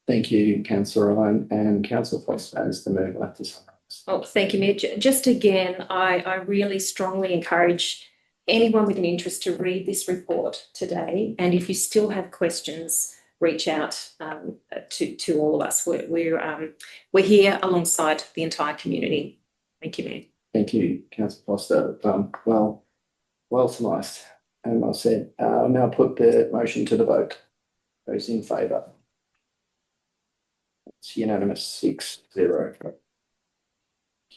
Thank you, Councillor Ryan, and Councillor Foster as the mover to summarise. Oh, thank you, Mayor. Just again, I really strongly encourage anyone with an interest to read this report today. And if you still have questions, reach out to all of us. We're here alongside the entire community. Thank you, Mayor. Thank you, Councillor Foster. Well summarised and well said. I'll now put the motion to the vote. Those in favour? It's unanimous, 6-0. Thank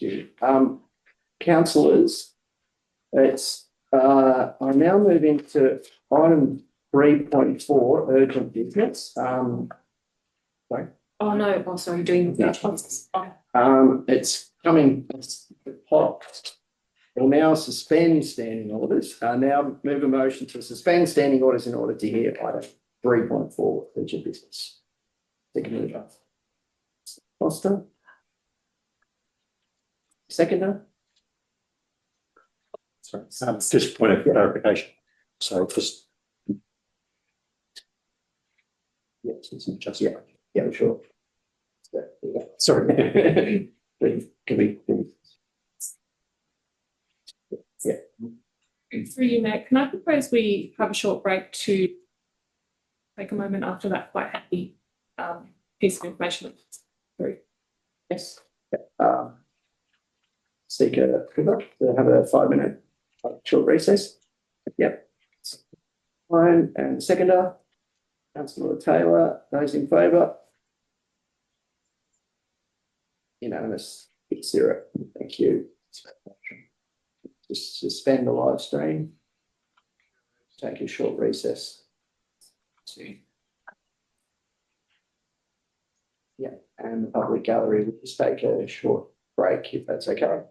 you. Councillors, I now move into item 3.4, urgent business. Oh, no. Oh, sorry, doing No. It's coming, the pot. We'll now suspend standing orders. Now move a motion to suspend standing orders in order to hear item 3.4, urgent business. Second mover. Foster. Seconder. Sorry, just a point of clarification. So just. Yes, it's just. Yeah, sure. Sorry. Can we? Yeah. Through you, Matt, can I propose we have a short break to take a moment after that quite happy piece of information? Yes. Seeker, to have a 5-minute short recess. Yep. Fine, and seconder, Councillor Taylor, those in favour? Unanimous, 6-0. Thank you. Just suspend the live stream. Take a short recess. Yeah, and the public gallery will just take a short break if that's okay.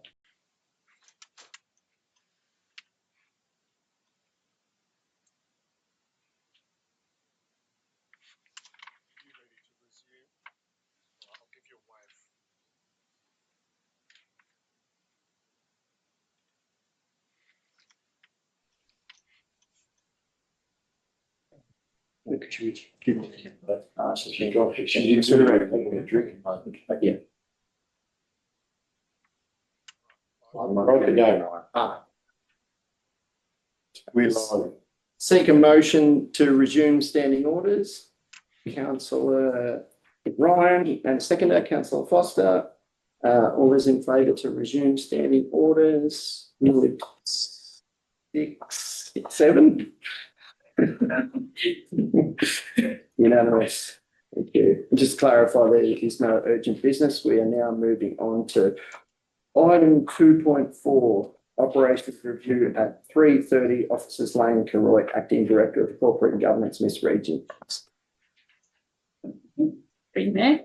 Yeah. We're Seek a motion to resume standing orders. Councillor Ryan and seconder, Councillor Foster. All those in favour to resume standing orders? 6-7. Unanimous. Thank you. Just clarify there is no urgent business. We are now moving on to item 2.4, operations review at 330 Officers Lane, Keroy, Acting Director of Corporate and Governance, Miss Regent. Mayor.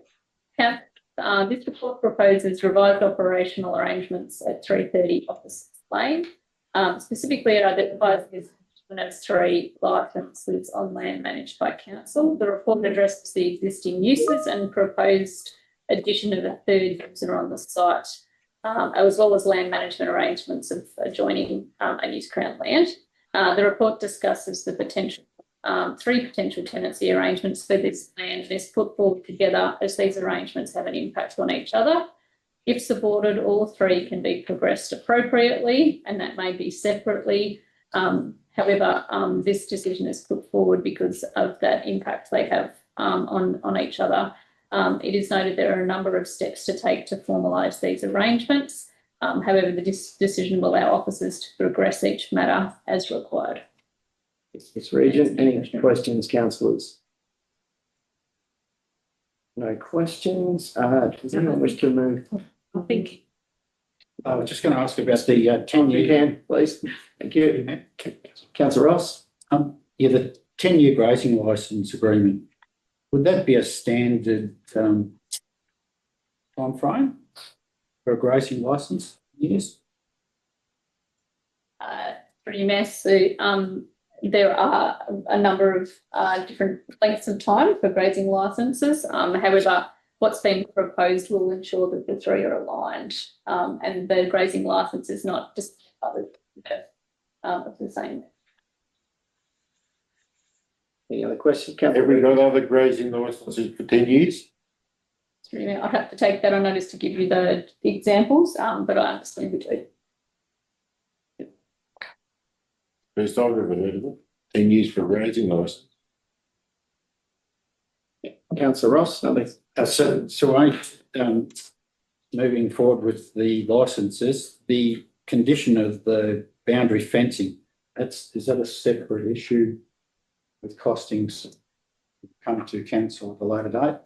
This report proposes revised operational arrangements at 330 Officers Lane. Specifically, it identifies this as 3 licences on land managed by council. The report addresses the existing uses and proposed addition of a 3rd user on the site, as well as land management arrangements of adjoining unused Crown land. The report discusses the potential 3 potential tenancy arrangements for this land and is put forward together as these arrangements have an impact on each other. If supported, all 3 can be progressed appropriately, and that may be separately. However, this decision is put forward because of that impact they have on each other. It is noted there are a number of steps to take to formalise these arrangements. However, the decision will allow officers to progress each matter as required. Miss Regent, any questions, councillors? No questions. Does anyone wish to move? I think I was just going to ask about the You 10-year, can, please. Thank you. Councillor Ross? the 10-year grazing licence agreement. Would that be a standard timeframe for a grazing licence? Yes. Through your Mayor, so there are a number of different lengths of time for grazing licences. However, what's been proposed will ensure that the three are aligned, and the grazing licence is not just of the same. Any other questions? Have we got other grazing licenses for 10 years? Through your Mayor, I'd have to take that on notice to give you the examples, but I understand we do. First I've ever heard of it. 10 years for grazing licence. Councillor Ross? Nothing. Moving forward with the licences, the condition of the boundary fencing, is that a separate issue with costings come to council at a later date?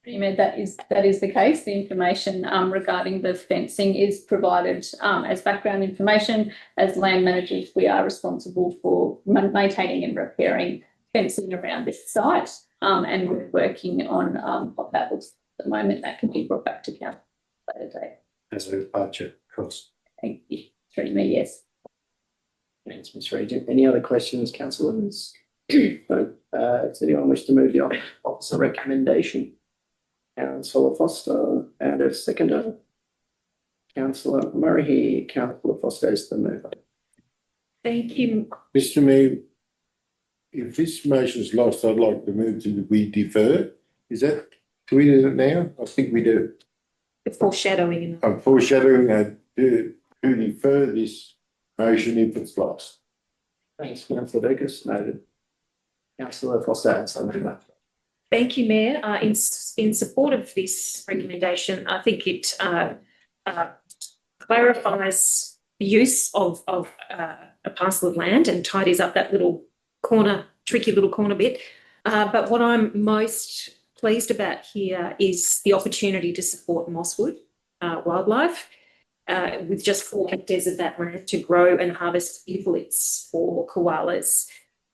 That is the case. The information regarding the fencing is provided as background information. As land managers, we are responsible for maintaining and repairing fencing around this site, and we're working on what that looks like at the moment. That can be brought back to council at a later date. As a budget cost. Thank you. Through me, yes. Thanks, Ms. Regent. Any other questions, councillors? Does anyone wish to move the officer recommendation? Councillor Foster and a seconder. Councillor Murray. Councillor Foster is the mover. thank you. Mr Mayor, if this motion is lost, I'd like to move to we defer. Do we do it now? I think we do. It's foreshadowing. I'm foreshadowing to defer this motion if it's lost. Thanks, Councillor Lucas. Noted. Councillor Foster is the mover. Thank you, Mayor. In support of this recommendation, I think it clarifies the use of a parcel of land and tidies up that little corner, tricky little corner bit. But what I'm most pleased about here is the opportunity to support mosswood wildlife with just 4 hectares of that land to grow and harvest eucalypts for koalas.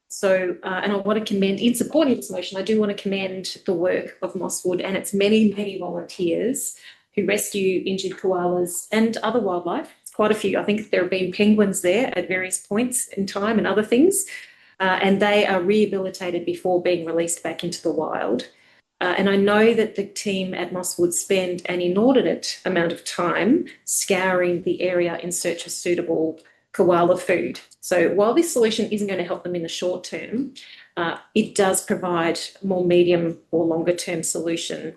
So, and I want to commend, in supporting this motion, I do want to commend the work of Mosswood and its many, many volunteers who rescue injured koalas and other wildlife. It's quite a few. I think there have been penguins there at various points in time and other things, and they are rehabilitated before being released back into the wild. And I know that the team at Mosswood spend an inordinate amount of time scouring the area in search of suitable koala food. So while this solution isn't going to help them in the short term, it does provide a more medium or longer term solution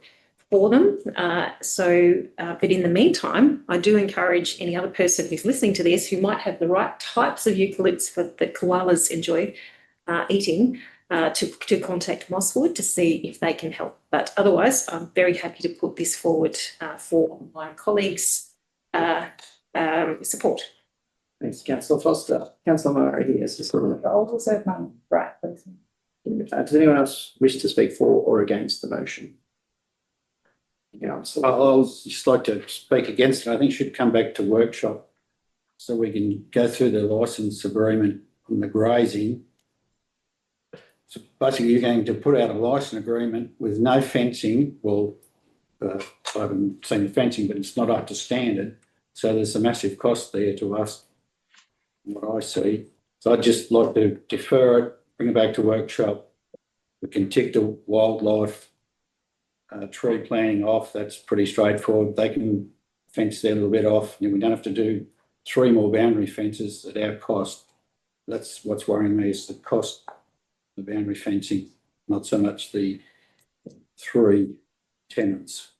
for them. But in the meantime, I do encourage any other person who's listening to this who might have the right types of eucalypts that koalas enjoy eating to contact Mosswood to see if they can help. But otherwise, I'm very happy to put this forward for my colleagues' support. Thanks, Councillor Foster. Councillor Murray is the sort I'll also none. Right, please. Does anyone else wish to speak for or against the motion? I'll just like to speak against it. I think it should come back to workshop so we can go through the licence agreement on the grazing. So basically, you're going to put out a licence agreement with no fencing. Well, I haven't seen the fencing, but it's not up to standard. So there's a massive cost there to us, what I see. So I'd just like to defer it, bring it back to workshop. We can tick the wildlife tree planting off. That's pretty straightforward. They can fence their little bit off. And we don't have to do 3 more boundary fences at our cost. That's what's worrying me, is the cost of the boundary fencing, not so much the 3 tenants.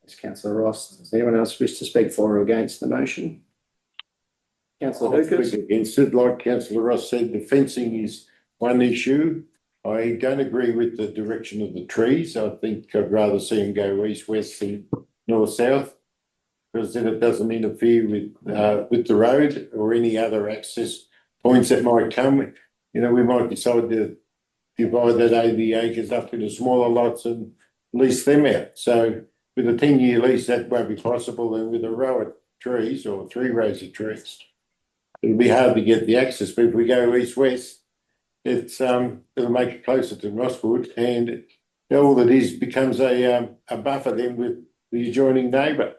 Thanks, Councillor Ross. Does anyone else wish to speak for or against the motion? Councillor I'll Lucas. speak against it. Like Councillor Ross said, the fencing is one issue. I don't agree with the direction of the trees. I think I'd rather see them go east, west and north, south, because then it doesn't interfere with the road or any other access points that might come. You know, we might decide to divide that 80 acres up into smaller lots and lease them out. So with a 10-year lease, that won't be possible. And with a row of trees or 3 rows of trees, it'll be hard to get the access. But if we go east-west, it'll make it closer to Rosswood, and all it is becomes a buffer then with the adjoining neighbour.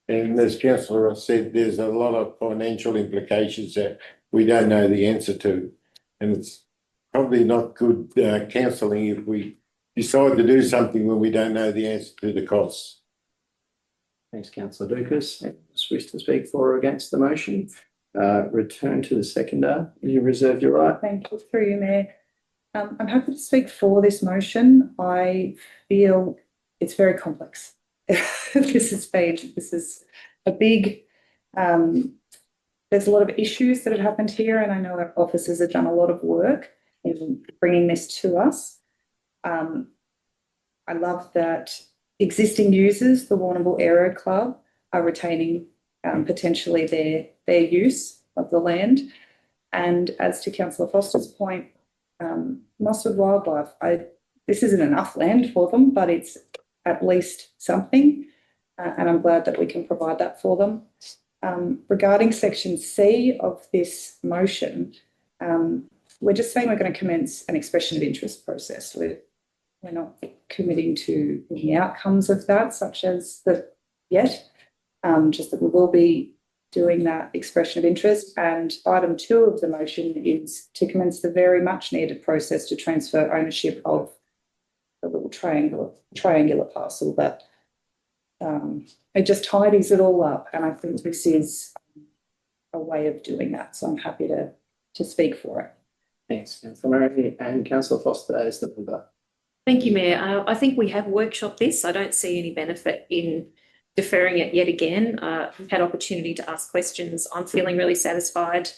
And as Councillor Ross said, there's a lot of financial implications that we don't know the answer to. And it's probably not good counselling if we decide to do something when we don't know the answer to the costs. Thanks, Councillor Dukas. Wish to speak for or against the motion? Return to the seconder. You reserve your right. Thank you, through you, Mayor. I'm happy to speak for this motion. I feel it's very complex. This is a big, there's a lot of issues that have happened here, and I know our officers have done a lot of work in bringing this to us. I love that existing users, the Warrnambool Aero Club, are retaining potentially their use of the land. And as to Councillor Foster's point, Mosswood Wildlife, this isn't enough land for them, but it's at least something, and I'm glad that we can provide that for them. Regarding section C of this motion, we're just saying we're going to commence an expression of interest process. We're not committing to any outcomes of that, such as yet, just that we will be doing that expression of interest. And item 2 of the motion is to commence the very much needed process to transfer ownership of the little triangular parcel that it just tidies it all up. And I think this is a way of doing that. So I'm happy to speak for it. Thanks, Councillor Murray, and Councillor Foster as the member. Thank you, Mayor. I think we have workshopped this. I don't see any benefit in deferring it yet again. We've had opportunity to ask questions. I'm feeling really satisfied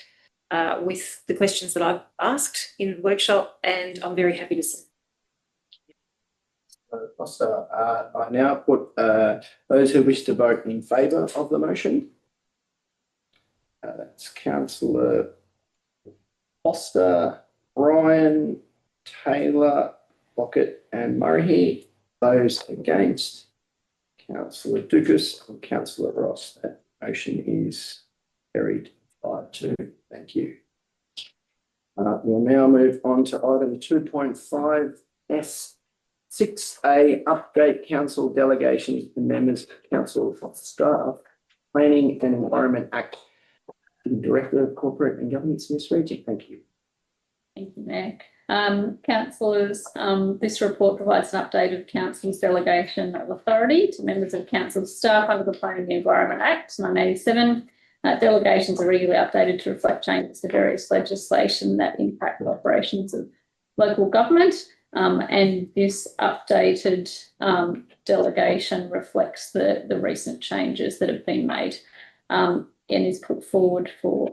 with the questions that I've asked in the workshop, and I'm very happy to see. Foster, I now put those who wish to vote in favour of the motion. That's Councillor Foster, Bryan, Taylor, Lockett and Murray. Those against, Councillor Dukas and Councillor Ross. That motion is carried 5-2. Thank you. We'll now move on to item 2.5S. 6A, update council delegations to members of council of staff, Planning and Environment Act. Director of Corporate and Governance, Ms. Reggie. Thank you. Thank you, Mayor. Councillors, this report provides an update of council's delegation of authority to members of council staff under the Planning and Environment Act 1987. Delegations are regularly updated to reflect changes to various legislation that impact the operations of local government. And this updated delegation reflects the recent changes that have been made and is put forward for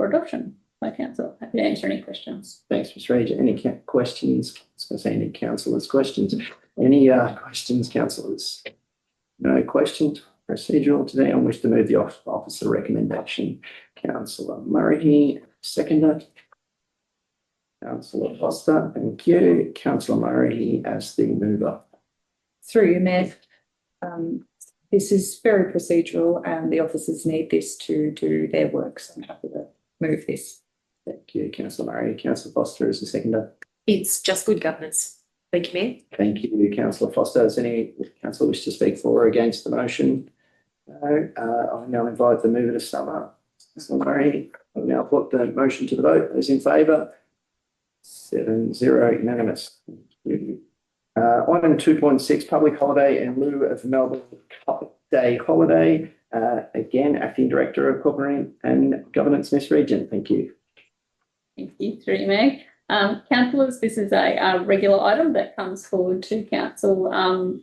adoption by council. Happy to answer any questions. Thanks, Ms. Reggie. Any questions? I was going to say any councillors' questions. Any questions, councillors? No questions. Procedural today. I wish to move the officer recommendation. Councillor Murray, seconder. Councillor Foster, thank you. Councillor Murray as the mover. Through you, Mayor. This is very procedural and the officers need this to do their work, so I'm happy to move this. Thank you, Councillor Murray. Councillor Foster as the seconder. It's just good governance. Thank you, Mayor. Thank you, Councillor Foster. Does any councillor wish to speak for or against the motion? No. I now invite the mover to sum up. Councillor Murray, I'll now put the motion to the vote. Those in favour? 7-0, unanimous. Thank you. Item 2.6, public holiday in lieu of Melbourne Cup Day holiday. Again, Acting Director of Corporate and Governance, Ms. Regent. Thank you. Thank you, through you, Mayor. Councillors, this is a regular item that comes forward to council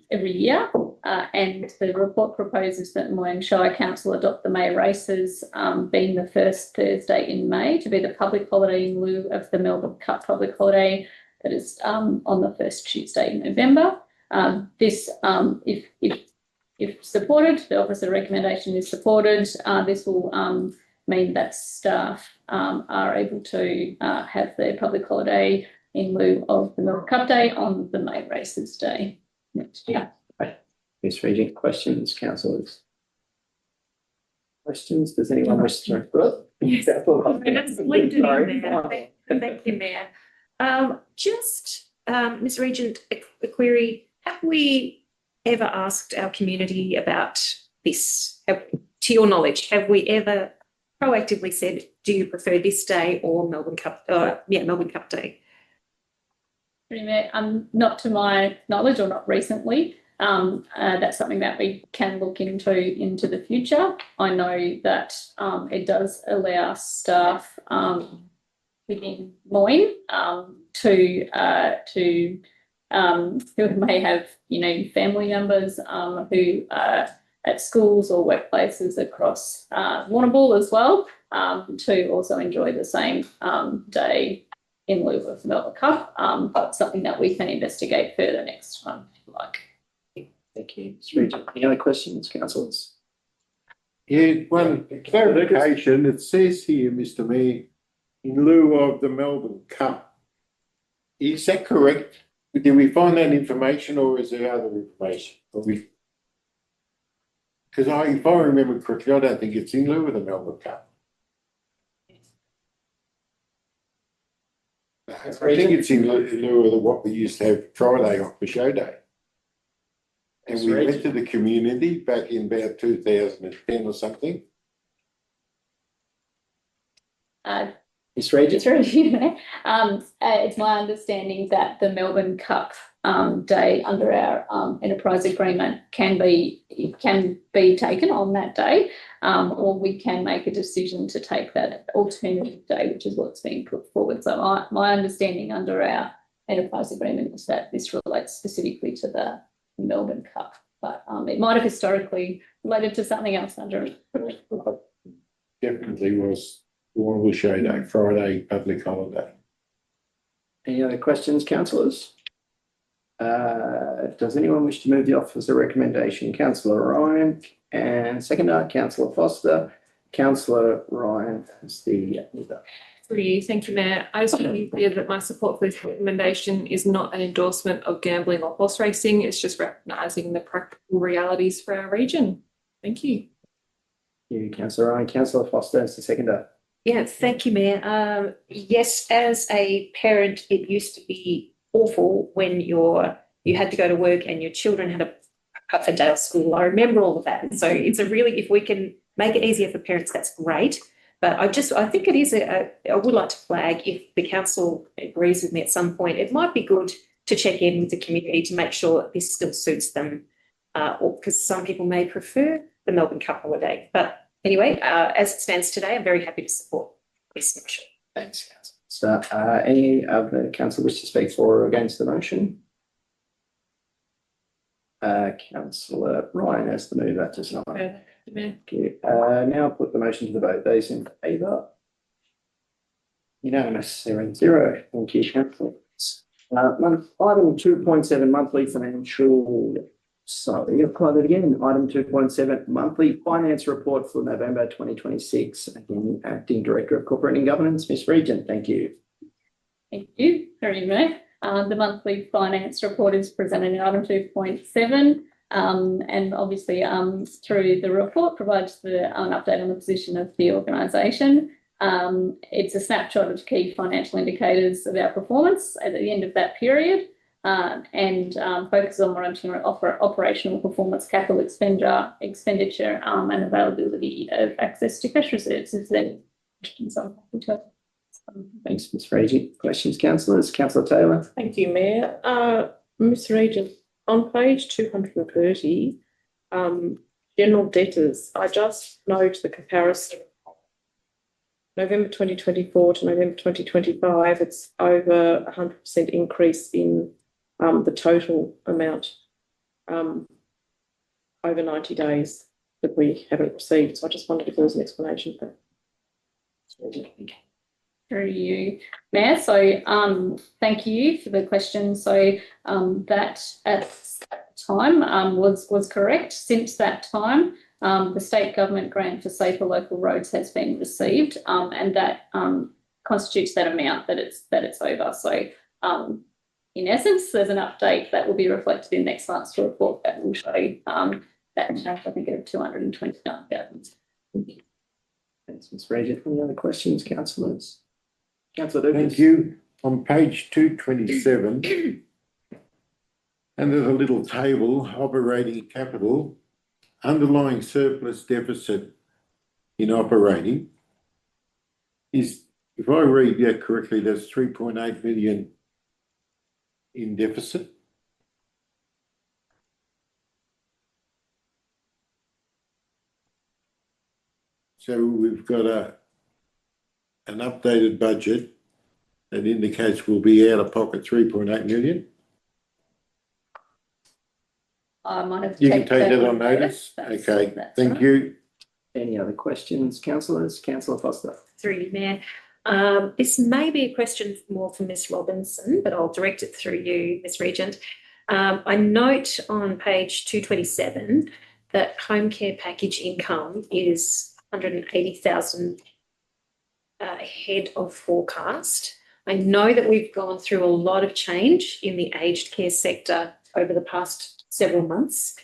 every year, and the report proposes that Moyne Shire Council adopt the May races, being the first Thursday in May, to be the public holiday in lieu of the Melbourne Cup public holiday that is on the first Tuesday in November. This, if supported, the officer recommendation is supported. This will mean that staff are able to have their public holiday in lieu of the Melbourne Cup Day on the May Races Day next year. Ms Regent, questions, councillors? Questions? Does anyone wish to? Yes. That's linked in there. Thank you, Mayor. Ms Regent, a query. Have we ever asked our community about this? To your knowledge, have we ever proactively said, do you prefer this day or Melbourne Cup? Melbourne Cup Day. Not to my knowledge, or not recently. That's something that we can look into the future. I know that it does allow staff within Moyne who may have, family members who are at schools or workplaces across Warrnambool as well, to also enjoy the same day in lieu of the Melbourne Cup. But something that we can investigate further next time, if you like. Thank you, Ms Regent. Any other questions, councillors? Yeah, one clarification. It says here, Mr Mayor, in lieu of the Melbourne Cup. Is that correct? Did we find that information, or is there other information? Because if I remember correctly, I don't think it's in lieu of the Melbourne Cup. I think it's in lieu of what we used to have Friday off for show day. And we went to the community back in about 2010 or something. Ms Regent? It's my understanding that the Melbourne Cup Day under our enterprise agreement can be taken on that day, or we can make a decision to take that alternative day, which is what's being put forward. So my understanding under our enterprise agreement is that this relates specifically to the Melbourne Cup, but it might have historically related to something else under it. Definitely was Warrnambool show day, Friday, public holiday. Any other questions, councillors? Does anyone wish to move the officer recommendation? Councillor Ryan, and seconder, Councillor Foster. Councillor Ryan is the leader. Thank you, Mayor. I just want to be clear that my support for this recommendation is not an endorsement of gambling or horse racing. It's just recognising the practical realities for our region. Thank you. Thank you, Councillor Ryan. Councillor Foster is the seconder. Yeah, thank you, Mayor. Yes, as a parent, it used to be awful when you had to go to work and your children had a day off school. I remember all of that. So it's if we can make it easier for parents, that's great. But I think it is I would like to flag, if the council agrees with me at some point, it might be good to check in with the community to make sure that this still suits them, or because some people may prefer the Melbourne Cup holiday. But anyway, as it stands today, I'm very happy to support this motion. Thanks, councillor. So, any of the council wish to speak for or against the motion? Councillor Ryan has the mover tonight. Thank you. Now I'll put the motion to the vote. Those in favour? Unanimous, 0-0. Thank you, councillor. Item 2.7, monthly financial. Sorry, I'll try that again. Item 2.7, monthly finance report for November 2026. Again, Acting Director of Corporate and Governance, Ms Regent. Thank you. Thank you very much. The monthly finance report is presented in item 2.7. And obviously through the report provides an update on the position of the organisation. It's a snapshot of key financial indicators of our performance at the end of that period, and focuses on monitoring operational performance, capital expenditure, and availability of access to cash reserves. Is there questions I'm happy to? Thanks, Ms Regent. Questions, councillors? Councillor Taylor. Thank you, Mayor. Ms Regent, on page 230, general debtors, I just note the comparison. November 2024 to November 2025, it's over 100% increase in the total amount over 90 days that we haven't received. So I just wondered if there was an explanation for that. Through you, Mayor. So thank you for the question. So that at that time was correct. Since that time, the state government grant for safer local roads has been received, and that constitutes that amount that it's over. So in essence, there's an update that will be reflected in next month's report that will show that change, I think, of 229,000. Thanks, Ms. Regent. Any other questions, councillors? Councillor Lucas. Thank you. On page 227, and there's a little table, operating capital, underlying surplus deficit in operating is, if I read that correctly, that's 3.8 million in deficit. So we've got an updated budget that indicates we'll be out of pocket 3.8 million. I might have You can taken take that on notice. That's- Okay, that's thank right. you. Any other questions, councillors? Councillor Foster. Through you, Mayor. This may be a question more for Ms Robinson, but I'll direct it through you, Ms Regent. I note on page 227 that home care package income is 180,000 ahead of forecast. I know that we've gone through a lot of change in the aged care sector over the past several months.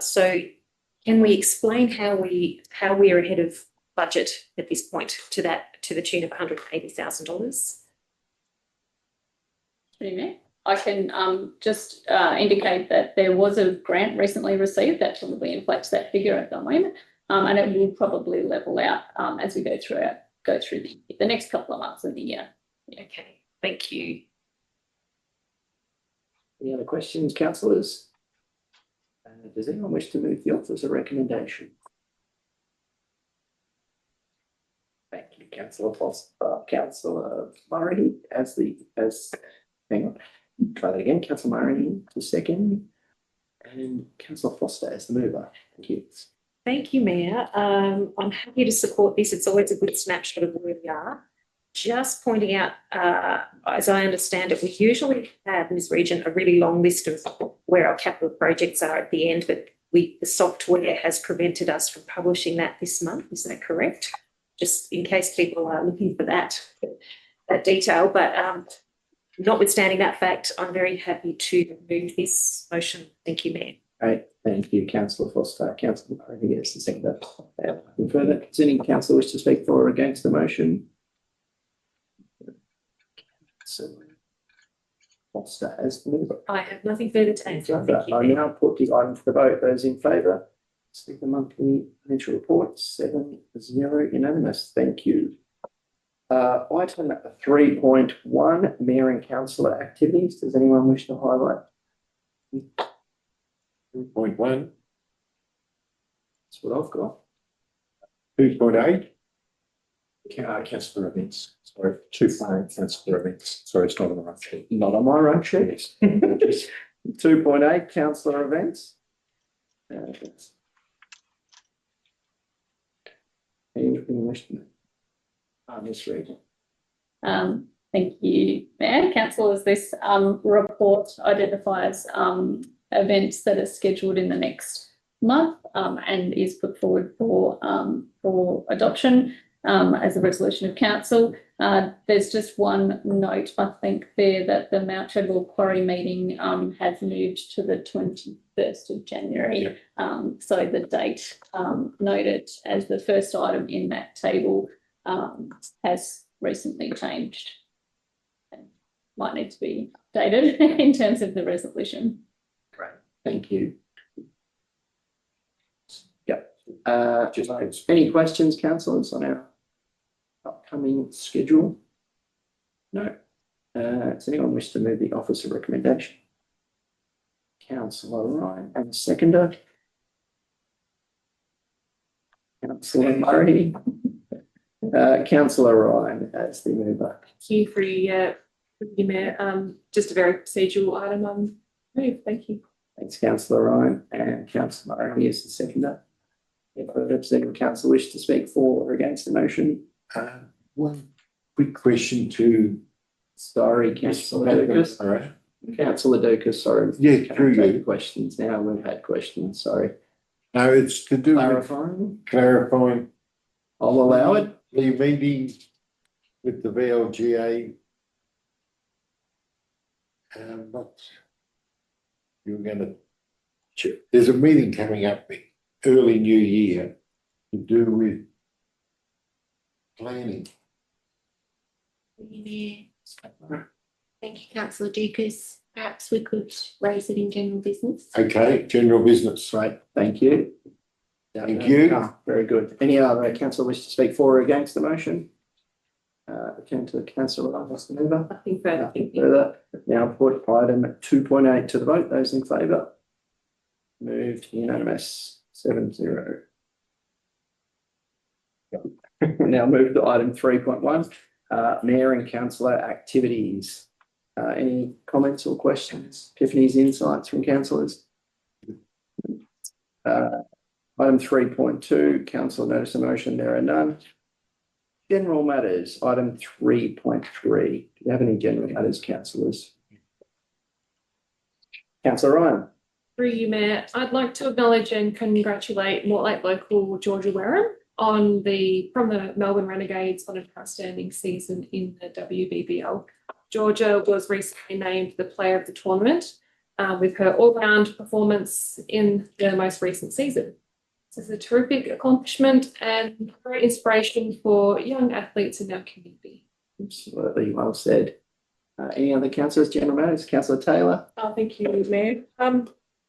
So can we explain how we're ahead of budget at this point to the tune of $180,000? I can just indicate that there was a grant recently received that probably inflates that figure at the moment, and it will probably level out as we go through the next couple of months of the year. Okay, thank you. Any other questions, councillors? Does anyone wish to move the officer recommendation? Thank you, councillor Foster. Councillor Murray hang on, try that again. Councillor Murray to second, and councillor Foster as the mover. Thank you. Thank you, Mayor. I'm happy to support this. It's always a good snapshot of where we are. Just pointing out, as I understand it, we usually have, Ms Regent, a really long list of where our capital projects are at the end, but the software has prevented us from publishing that this month. Is that correct? Just in case people are looking for that detail. But notwithstanding that fact, I'm very happy to move this motion. Thank you, Mayor. Great, thank you, councillor Foster. Councillor Murray, yes, the second. Nothing further. Does any councillor wish to speak for or against the motion? Foster as the mover. I have nothing further to add. Thank you, I Mayor. now put the item to the vote. Those in favour, speak the monthly financial report 7-0 unanimous. Thank you. Item 3.1, Mayor and Councillor activities. Does anyone wish to highlight? 3.1, That's what I've got. 2.8. Councillor events, sorry, 2.8 councillor events, sorry, it's not on the right sheet. Not on my run sheet. 2.8, councillor events. Anything wish to Ms Regent. Thank you, Mayor. Councillors, this report identifies events that are scheduled in the next month and is put forward for adoption as a resolution of council. There's just one note, I think, there that the Mount Treadwell Quarry meeting has moved to the 21st of January. So the date noted as the first item in that table has recently changed and might need to be updated in terms of the resolution. Great, thank you. Just any questions, councillors, on our upcoming schedule? No. Does anyone wish to move the officer recommendation? Councillor Ryan and seconder. Councillor Murray. Councillor Ryan as the mover. Thank you for your Mayor. Just a very procedural item. Thank you. Thanks, Councillor Ryan, and Councillor Murray is the seconder. If a representative council wish to speak for or against the motion. One quick question to Sorry, Councillor Dukas. all right. Councillor Dukas, sorry. Yeah, Can't through take you. questions now. We've had questions, sorry. No, it's to do with Clarifying. I'll allow it. the meeting with the VLGA But you're going to, there's a meeting coming up early new year to do with planning. Thank you, councillor Dukas. Perhaps we could raise it in general business. Okay, general business. Right, thank you. Thank you. Very good. Any other councillor wish to speak for or against the motion? Turn to councillor Ross Mover. Nothing further. Nothing further. Now put item 2.8 to the vote. Those in favour? Moved unanimous 7-0. Now move to item 3.1, Mayor and Councillor activities. Any comments or questions? Tiffany's insights from councillors? Item 3.2, councillor notice of motion, there are none. General matters, item 3.3. Do you have any general matters, councillors? Councillor Ryan. Through you, Mayor, I'd like to acknowledge and congratulate Mortlake local Georgia Wareham from the Melbourne Renegades on an outstanding season in the WBBL. Georgia was recently named the player of the tournament with her all-round performance in the most recent season. This is a terrific accomplishment and great inspiration for young athletes in our community. Absolutely, well said. Any other councillors, general matters? Councillor Taylor. Thank you, Mayor.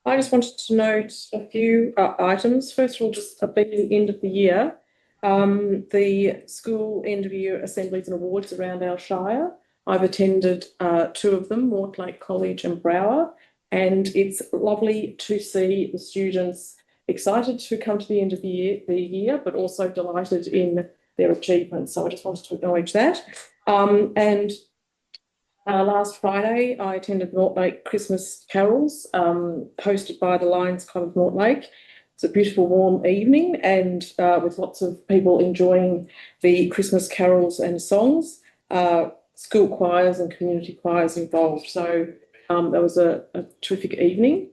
I just wanted to note a few items. First of all, just being the end of the year, the school end of year assemblies and awards around our Shire. I've attended two of them, Mortlake College and Brower, and it's lovely to see the students excited to come to the end of the year, but also delighted in their achievements. So I just wanted to acknowledge that. Last Friday, I attended Mortlake Christmas carols hosted by the Lions Club of Mortlake. It's a beautiful, warm evening, and with lots of people enjoying the Christmas carols and songs. School choirs and community choirs involved. So that was a terrific evening.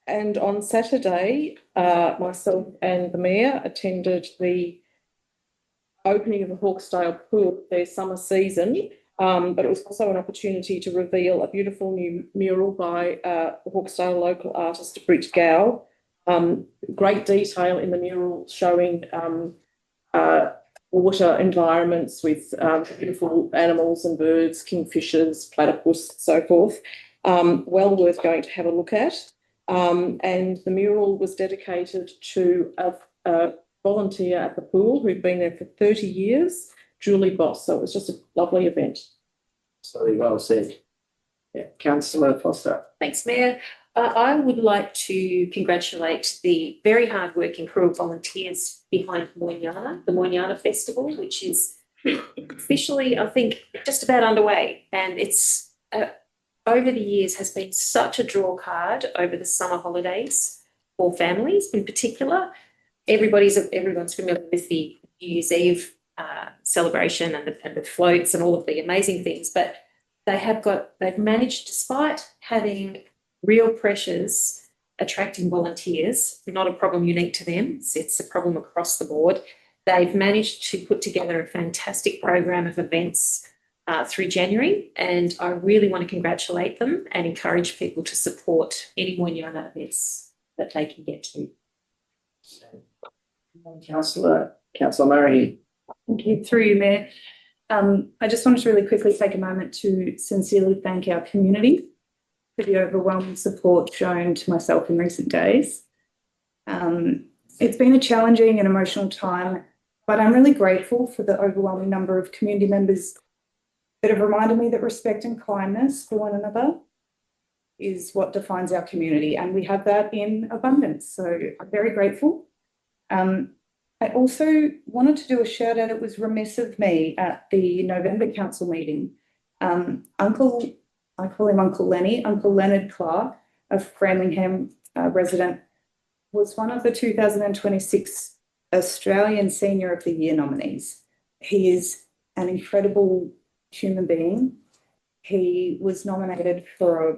And on Saturday, myself and the Mayor attended the opening of the Hawkesdale Pool, their summer season, but it was also an opportunity to reveal a beautiful new mural by the Hawkesdale local artist, Brit Gow. Great detail in the mural showing water environments with beautiful animals and birds, kingfishers, platypus, so forth. Well worth going to have a look at. And the mural was dedicated to a volunteer at the pool who'd been there for 30 years, Julie Boss. So it was just a lovely event. So well said. Yeah. Councillor Foster. Thanks, Mayor. I would like to congratulate the very hard-working crew of volunteers behind Moyne, the Moyne Festival, which is officially, I think, just about underway. And it's over the years has been such a draw card over the summer holidays for families in particular. Everyone's familiar with the New Year's Eve celebration and the floats and all of the amazing things, but they've managed, despite having real pressures attracting volunteers, not a problem unique to them, it's a problem across the board. They've managed to put together a fantastic program of events through January, and I really want to congratulate them and encourage people to support any Moyne events that they can get to. Councillor Murray. Thank you. Through you, Mayor. I just wanted to really quickly take a moment to sincerely thank our community for the overwhelming support shown to myself in recent days. It's been a challenging and emotional time, but I'm really grateful for the overwhelming number of community members that have reminded me that respect and kindness for one another is what defines our community, and we have that in abundance. So I'm very grateful. I also wanted to do a shout out. It was remiss of me at the November council meeting. I call him Uncle Lenny, Uncle Leonard Clark, a Framingham resident, was one of the 2026 Australian Senior of the Year nominees. He is an incredible human being. He was nominated for a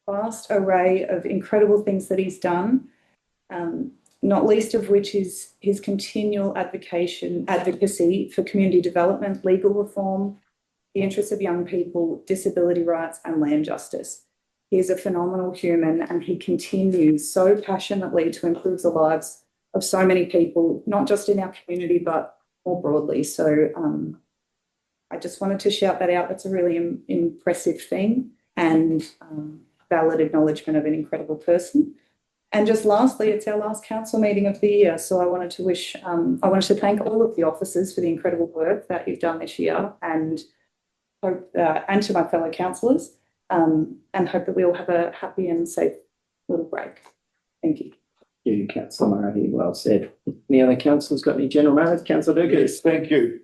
vast array of incredible things that he's done, not least of which is his continual advocacy for community development, legal reform. the interests of young people, disability rights and land justice. He is a phenomenal human and he continues so passionately to improve the lives of so many people, not just in our community, but more broadly. So I just wanted to shout that out. That's a really impressive thing and valid acknowledgement of an incredible person. And just lastly, it's our last council meeting of the year. So I wanted to thank all of the officers for the incredible work that you've done this year and hope and to my fellow councillors and hope that we all have a happy and safe little break. Thank you. Thank you, Councillor Murray. Well said. Any other councillors got any general matters? Councillor Dukas. Yes, thank you.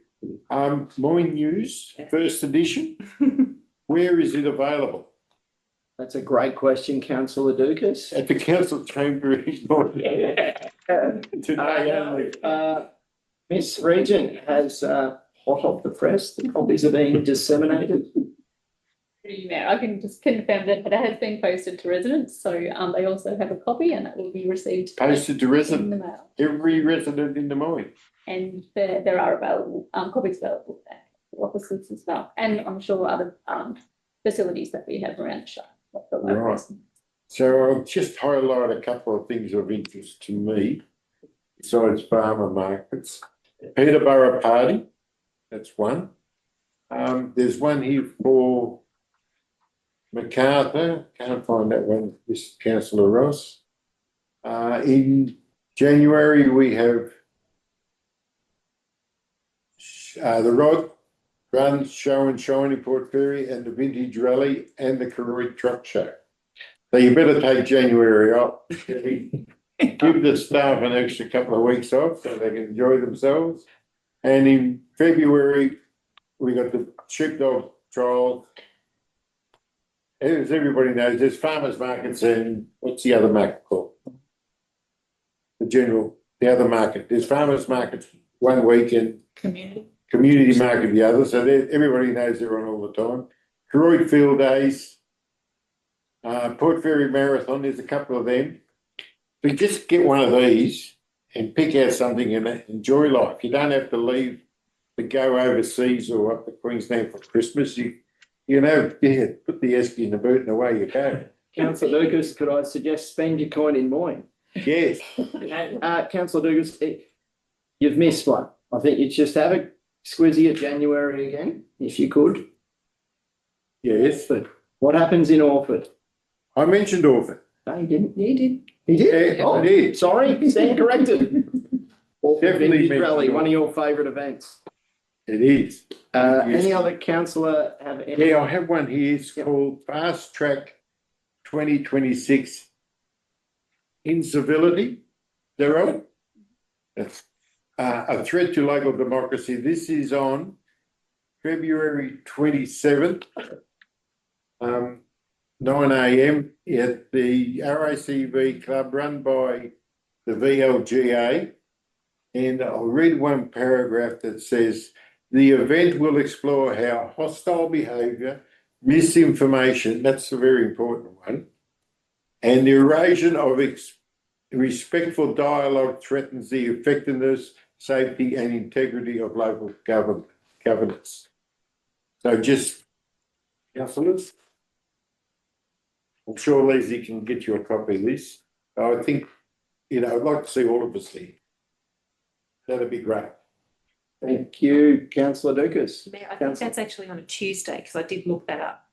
Moyne News, first edition. Where is it available? That's a great question, Councillor Dukas. At the council chamber in Moyne. Today only. Miss Regent has hot off the press. The copies are being disseminated. Mayor, I can just confirm that it has been posted to residents, so they also have a copy and it will be received. Posted to in resident, the mail. every resident in the Moyne. And there are available copies available at offices as well, and I'm sure other facilities that we have around Shire. Right. So I'll just highlight a couple of things of interest to me, besides farmer markets. Peterborough Party, that's one. There's one here for MacArthur, can't find that one, this Councillor Ross. In January, we have the Rod Run Show and Shine in Port Fairy and the Vintage Rally and the Karooi Truck Show. So you better take January off. Give the staff an extra couple of weeks off so they can enjoy themselves. And in February, we got the sheepdog trial. As everybody knows, there's farmers markets and what's the other market called? The other market. There's farmers markets one week and community market the other. So everybody knows they're on all the time. Karooi Field Days, Port Fairy Marathon, there's a couple of them. But just get one of these and pick out something and enjoy life. You don't have to leave to go overseas or up to Queensland for Christmas. You know, put the esky in the boot and away you go. Councillor Lucas, could I suggest spend your coin in Moyne? Yes. Councillor Lucas, you've missed one. I think you just have a squizzy at January again, if you could. Yes. But what happens in Orford? I mentioned Orford. No, he didn't. He did. He did? Yeah, I did. Sorry, stand corrected. Definitely Vintage Rally, mentioned one of your favourite events. It is. Any other councillor have any? Yeah, I have one here. It's called Fast Track 2026 Incivility. Is that right? That's a threat to local democracy. This is on February 27th, 9 a.m. at the RACV club run by the VLGA. And I'll read one paragraph that says, the event will explore how hostile behaviour, misinformation, that's a very important one, and the erosion of respectful dialogue threatens the effectiveness, safety and integrity of local governance. So just, councillors, I'm sure Leslie can get you a copy of this. I think, I'd like to see all of us there. That'd be great. Thank you, Councillor Dukas. Mayor, I think that's actually on a Tuesday because I did look that up.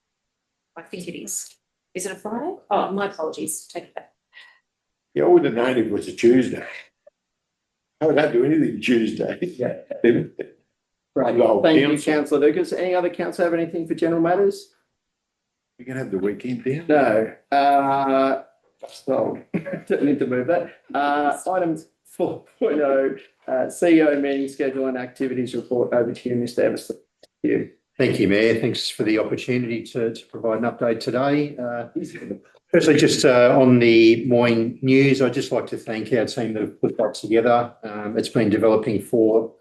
I think it is. Is it a Friday? Oh, my apologies. Take it back. Yeah, I would have known if it was a Tuesday. I don't do anything Tuesday. Yeah. Right. Thank you, Councillor Dukas. Any other councillor have anything for general matters? We can have the weekend there. No. So, don't need to move that. Items 4.0, CEO meeting schedule and activities report over to you, Mr. Everson. Thank you. Thank you, Mayor. Thanks for the opportunity to provide an update today. Firstly, just on the Moyne News, I'd just like to thank our team that have put that together. It's been developing for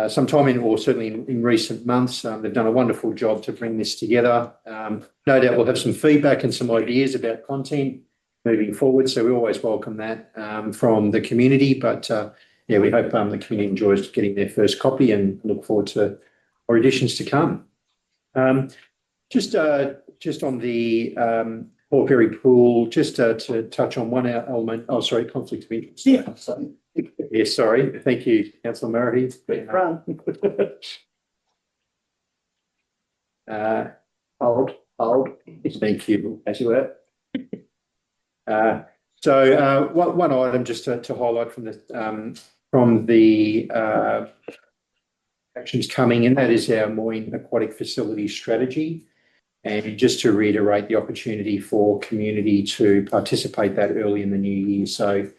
some time or certainly in recent months. They've done a wonderful job to bring this together. No doubt we'll have some feedback and some ideas about content moving forward. So we always welcome that from the community. But we hope the community enjoys getting their first copy and look forward to or additions to come. Just on the Port Perry pool, just to touch on one element. Oh, sorry, conflict of interest. Yeah. Yeah, sorry. Thank you, Councillor Murray. Hold. Thank you. As you were. One item just to highlight from the actions coming in, that is our Moyne Aquatic Facility Strategy. And just to reiterate the opportunity for community to participate that early in the new year. So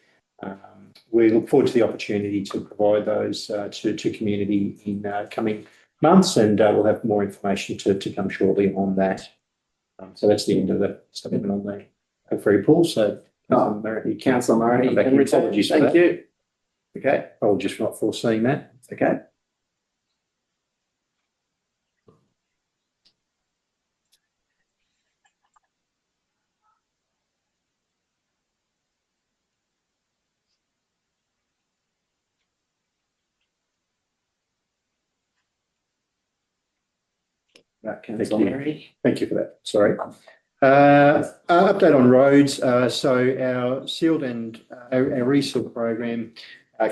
we look forward to the opportunity to provide those to community in coming months, and we'll have more information to come shortly on that. So that's the end of the statement on the ferry pool. So Councillor Murray, apologies for that. Thank you. Okay, Apologies for not foreseeing that. okay. Councillor Murray. Thank you for that. Sorry. Update on roads. So our sealed and our reseal program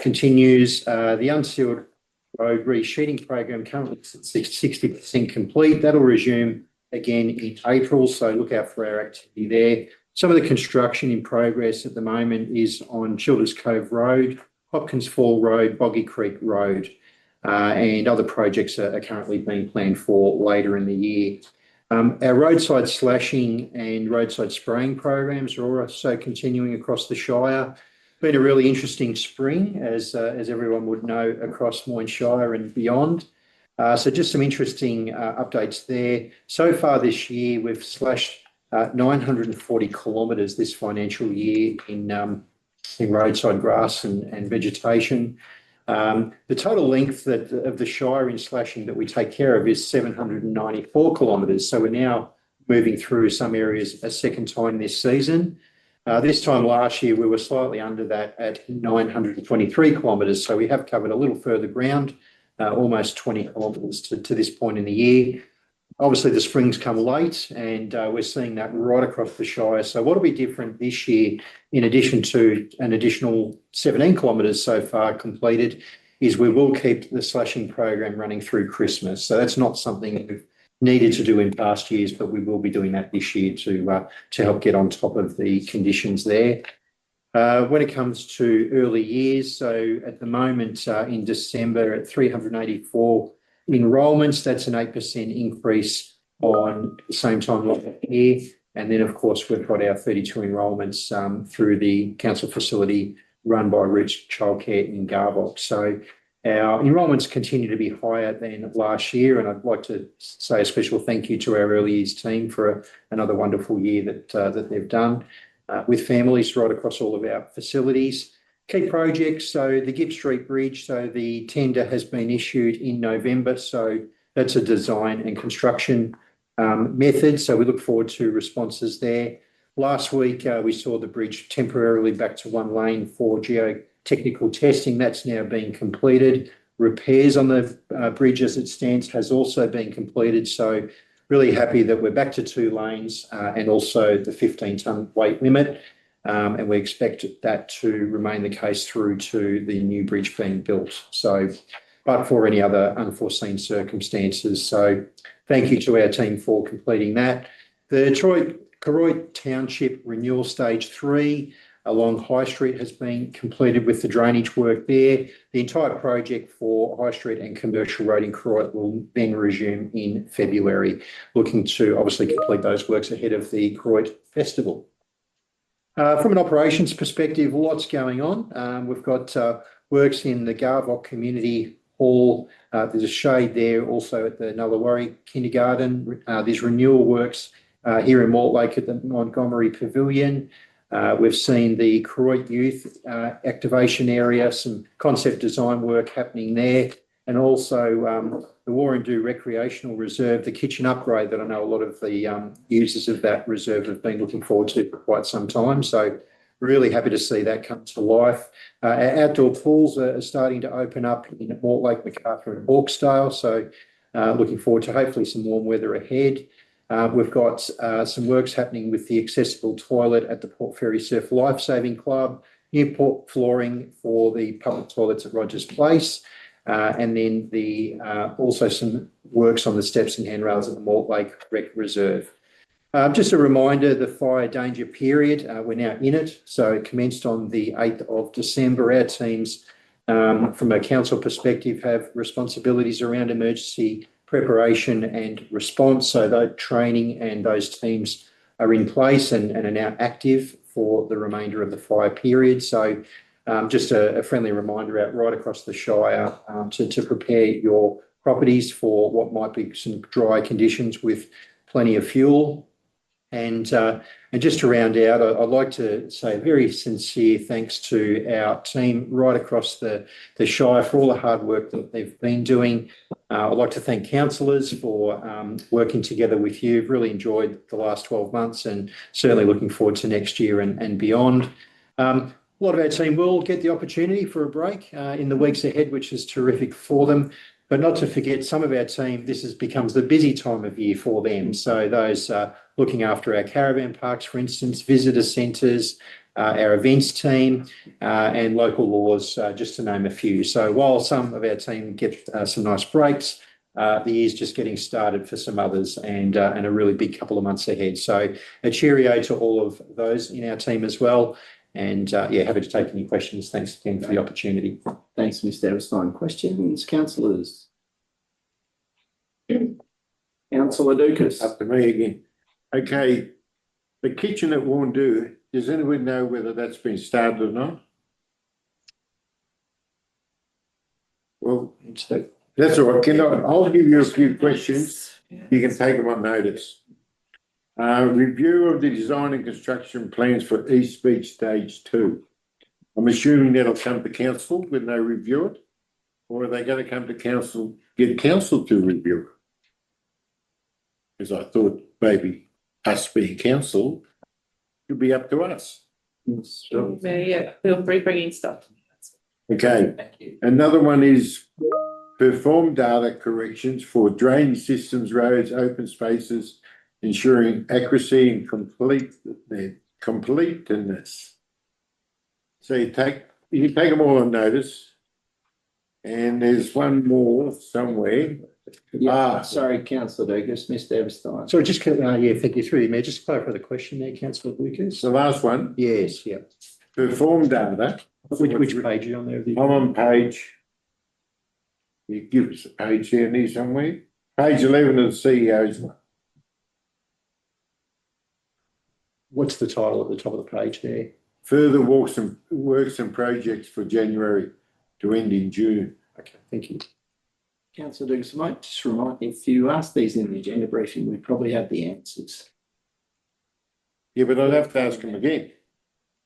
continues. The unsealed road resheeting program currently is at 60% complete. That'll resume again in April. So look out for our activity there. Some of the construction in progress at the moment is on Childers Cove Road, Hopkins Fall Road, Boggy Creek Road. And other projects are currently being planned for later in the year. Our roadside slashing and roadside spraying programs are also continuing across the Shire. Been a really interesting spring, as everyone would know, across Moyne Shire and beyond. So just some interesting updates there. So far this year, we've slashed 940 kilometres this financial year in roadside grass and vegetation. The total length of the Shire in slashing that we take care of is 794 kilometres. So we're now moving through some areas a second time this season. This time last year, we were slightly under that at 923 kilometres. So we have covered a little further ground, almost 20 kilometres to this point in the year. Obviously, the spring's come late, and we're seeing that right across the Shire. So what will be different this year, in addition to an additional 17 kilometres so far completed, is we will keep the slashing program running through Christmas. So that's not something we've needed to do in past years, but we will be doing that this year to help get on top of the conditions there. When it comes to early years, so at the moment in December at 384 enrolments, that's an 8% increase on the same time last year. And then, of course, we've got our 32 enrolments through the council facility run by Rich Childcare in Garbock. So our enrolments continue to be higher than last year. And I'd like to say a special thank you to our early years team for another wonderful year that they've done with families right across all of our facilities. Key projects, so the Gibb Street Bridge, so the tender has been issued in November, so that's a design and construction method, so we look forward to responses there. Last week, we saw the bridge temporarily back to one lane for geotechnical testing. That's now been completed. Repairs on the bridge as it stands has also been completed, so really happy that we're back to two lanes and also the 15-tonne weight limit. And we expect that to remain the case through to the new bridge being built. So, but for any other unforeseen circumstances. So thank you to our team for completing that. The Koroit Township Renewal Stage 3 along High Street has been completed with the drainage work there. The entire project for High Street and Commercial Road in Koroit will then resume in February, looking to obviously complete those works ahead of the Koroit Festival. From an operations perspective, lots going on. We've got works in the Garbock Community Hall. There's a shade there also at the Nullawarre Kindergarten. There's renewal works here in Mortlake at the Montgomery Pavilion. We've seen the Koroit Youth activation area, some concept design work happening there. And also the Warrendoo Recreational Reserve, the kitchen upgrade that I know a lot of the users of that reserve have been looking forward to for quite some time. So really happy to see that come to life. Our outdoor pools are starting to open up in Mortlake, Macarthur and Hawkesdale. So looking forward to hopefully some warm weather ahead. We've got some works happening with the accessible toilet at the Port Fairy Surf Lifesaving Club, new port flooring for the public toilets at Rogers Place, and then also some works on the steps and handrails at the Mortlake Rec Reserve. Just a reminder, the fire danger period, we're now in it. So it commenced on the 8th of December. Our teams, from a council perspective, have responsibilities around emergency preparation and response. So that training and those teams are in place and are now active for the remainder of the fire period. So just a friendly reminder out right across the Shire to prepare your properties for what might be some dry conditions with plenty of fuel. And just to round out, I'd like to say a very sincere thanks to our team right across the Shire for all the hard work that they've been doing. I'd like to thank councillors for working together with you. I've really enjoyed the last 12 months and certainly looking forward to next year and beyond. A lot of our team will get the opportunity for a break in the weeks ahead, which is terrific for them. But not to forget, some of our team, this becomes the busy time of year for them. So those looking after our caravan parks, for instance, visitor centres, our events team, and local laws, just to name a few. So while some of our team get some nice breaks, the year's just getting started for some others and a really big couple of months ahead. So a cheerio to all of those in our team as well. And happy to take any questions. Thanks again for the opportunity. Thanks, Mr. Everstein. Questions, councillors? Councillor Dukas. Up to me again. Okay, the kitchen at Warndoo, does anyone know whether that's been started or not? Well, that's all right. I'll give you a few questions. You can take them on notice. Review of the design and construction plans for East Beach Stage 2. I'm assuming that'll come to council when they review it, or are they going to come to council, get council to review it? Because I thought maybe us being council could be up to us. Sure. Yeah, feel free bringing stuff. Okay. Thank you. Another one is perform data corrections for drainage systems, roads, open spaces, ensuring accuracy and completeness. So you take them all on notice. And there's one more somewhere. Sorry, Councillor Dukas, Mr. Everstein. Sorry, just thank you through you, Mayor. Just clarify the question there, Councillor Lucas. The last one. Yes, yeah. Perform data. Which page are you on there? I'm on page. You give us a page down there somewhere. Page 11 of the CEO's one. What's the title at the top of the page there? Further works and projects for January to end in June. Okay, thank you. Councillor Dukas, I might just remind you, if you ask these in the agenda briefing, we probably have the answers. Yeah, but I'd have to ask them again.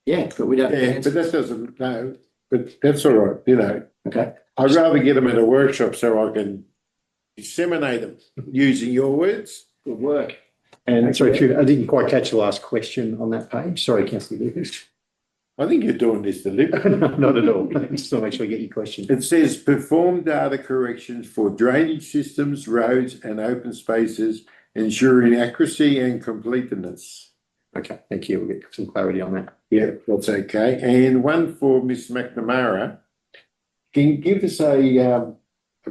Yeah, but we don't. Yeah, but that doesn't, no, but that's all right, you know. Okay. I'd rather get them at a workshop so I can disseminate them using your words. Good work. And sorry, I didn't quite catch the last question on that page. Sorry, Councillor Lucas. I think you're doing this deliberately. No, not at all. Just to make sure I get your question. It says perform data corrections for drainage systems, roads and open spaces, ensuring accuracy and completeness. Okay, thank you. We'll get some clarity on that. Yeah, that's okay. And one for Ms McNamara. Can you give us a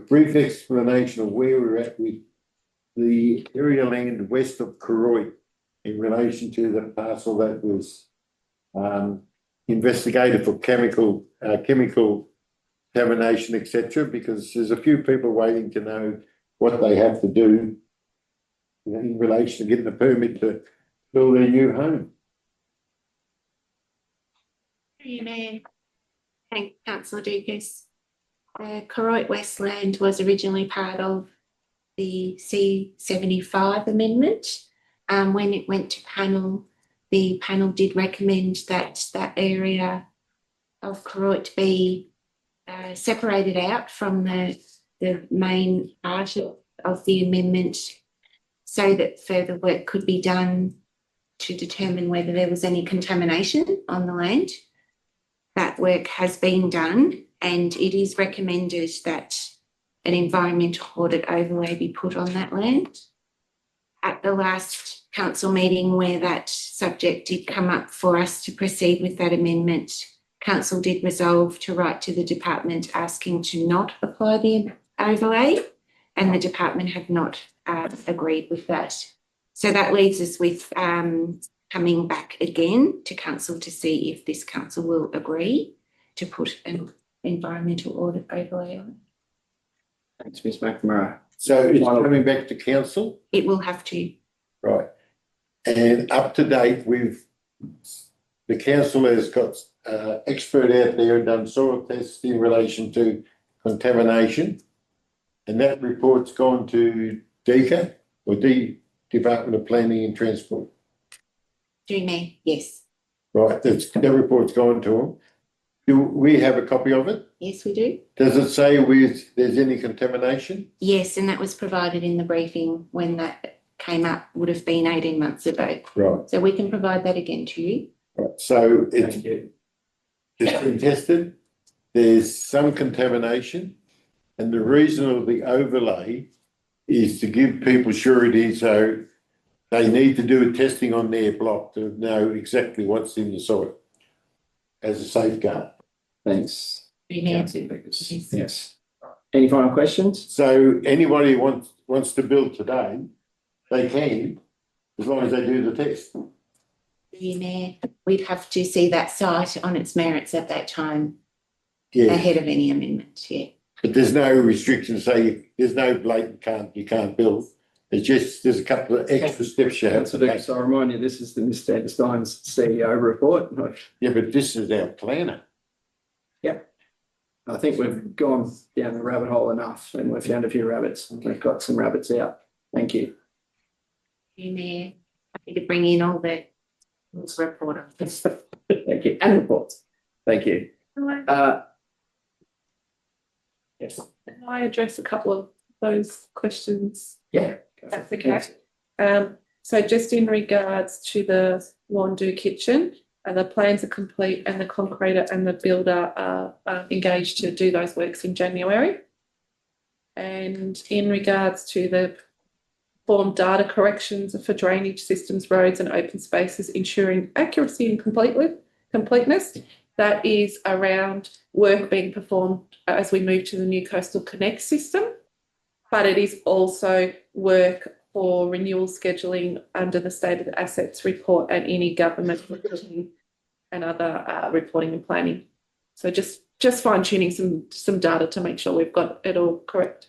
brief explanation of where we're at with the area land west of Koroit in relation to the parcel that was investigated for chemical contamination, etc., because there's a few people waiting to know what they have to do in relation to getting a permit to build their new home. Mayor, thank Councillor Dukas. The Koroit Westland was originally part of the C75 amendment. When it went to panel, the panel did recommend that that area of Koroit be separated out from the main part of the amendment so that further work could be done to determine whether there was any contamination on the land. That work has been done, and it is recommended that an environmental audit overlay be put on that land. At the last council meeting where that subject did come up for us to proceed with that amendment, council did resolve to write to the department asking to not apply the overlay, and the department had not agreed with that. So that leaves us with coming back again to council to see if this council will agree to put an environmental audit overlay on it. Thanks, Ms McNamara. So it's coming back to council, It will have to. right? And up to date, the council has got expert out there done soil tests in relation to contamination. And that report's gone to DECA or Department of Planning and Transport. Do me, yes. Right, that report's gone to them. Do we have a copy of it? Yes, we do. Does it say there's any contamination? Yes, and that was provided in the briefing when that came up, would have been 18 months ago. Right, So we can provide that again to you. right. So it's been tested. There's some contamination. And the reason of the overlay is to give people surety, so they need to do a testing on their block to know exactly what's in the soil as a safeguard. Thanks. Yes. Yes. Any final questions? So anybody wants to build today, they can, as long as they do the test. Mayor, we'd have to see that site on its merits at that time Yeah, ahead of any amendment, yeah. but there's no restriction, say there's no blatant you can't build. It's just, there's a couple of extra steps you have to take. So I remind you, this is the Mr. Eberstein's CEO report. Yeah, but this is our planner. I think we've gone down the rabbit hole enough and we've found a few rabbits. We've got some rabbits out. Thank you. Mayor, happy to bring in all the report. Thank you. And reports. Thank you. Yes. Can I address a couple of those questions? Yeah. That's okay. So just in regards to the Wandu kitchen, the plans are complete and the concreter and the builder are engaged to do those works in January. And in regards to the form data corrections for drainage systems, roads and open spaces, ensuring accuracy and completeness, that is around work being performed as we move to the new Coastal Connect system, but it is also work for renewal scheduling under the State of the Assets report and any government reporting and other reporting and planning. So just fine tuning some data to make sure we've got it all correct.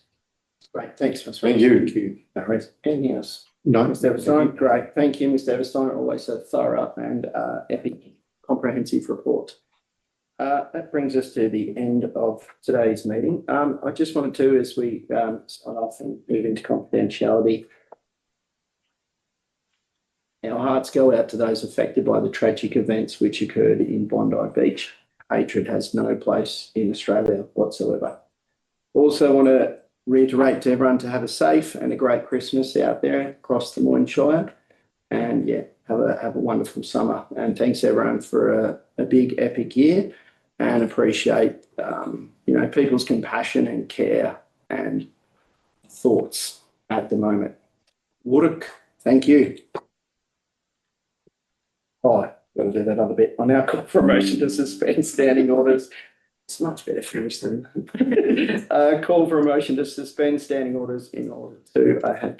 Great. Thanks, Mr. Thank you. No worries. Anything else? No. Mr. Eberstein, great. Thank you, Mr. Eberstein. Always a thorough and epic, comprehensive report. That brings us to the end of today's meeting. I just wanted to, as we start off and move into confidentiality, our hearts go out to those affected by the tragic events which occurred in Bondi Beach. Hatred has no place in Australia whatsoever. Also want to reiterate to everyone to have a safe and a great Christmas out there across the Moyne Shire. And yeah, have a wonderful summer. And thanks everyone for a big epic year, and appreciate people's compassion and care and thoughts at the moment. Wuruk, thank you. Oh, I've got to do that other bit. I now call for a motion to suspend standing orders. It's much better finished than call for a motion to suspend standing orders in order to have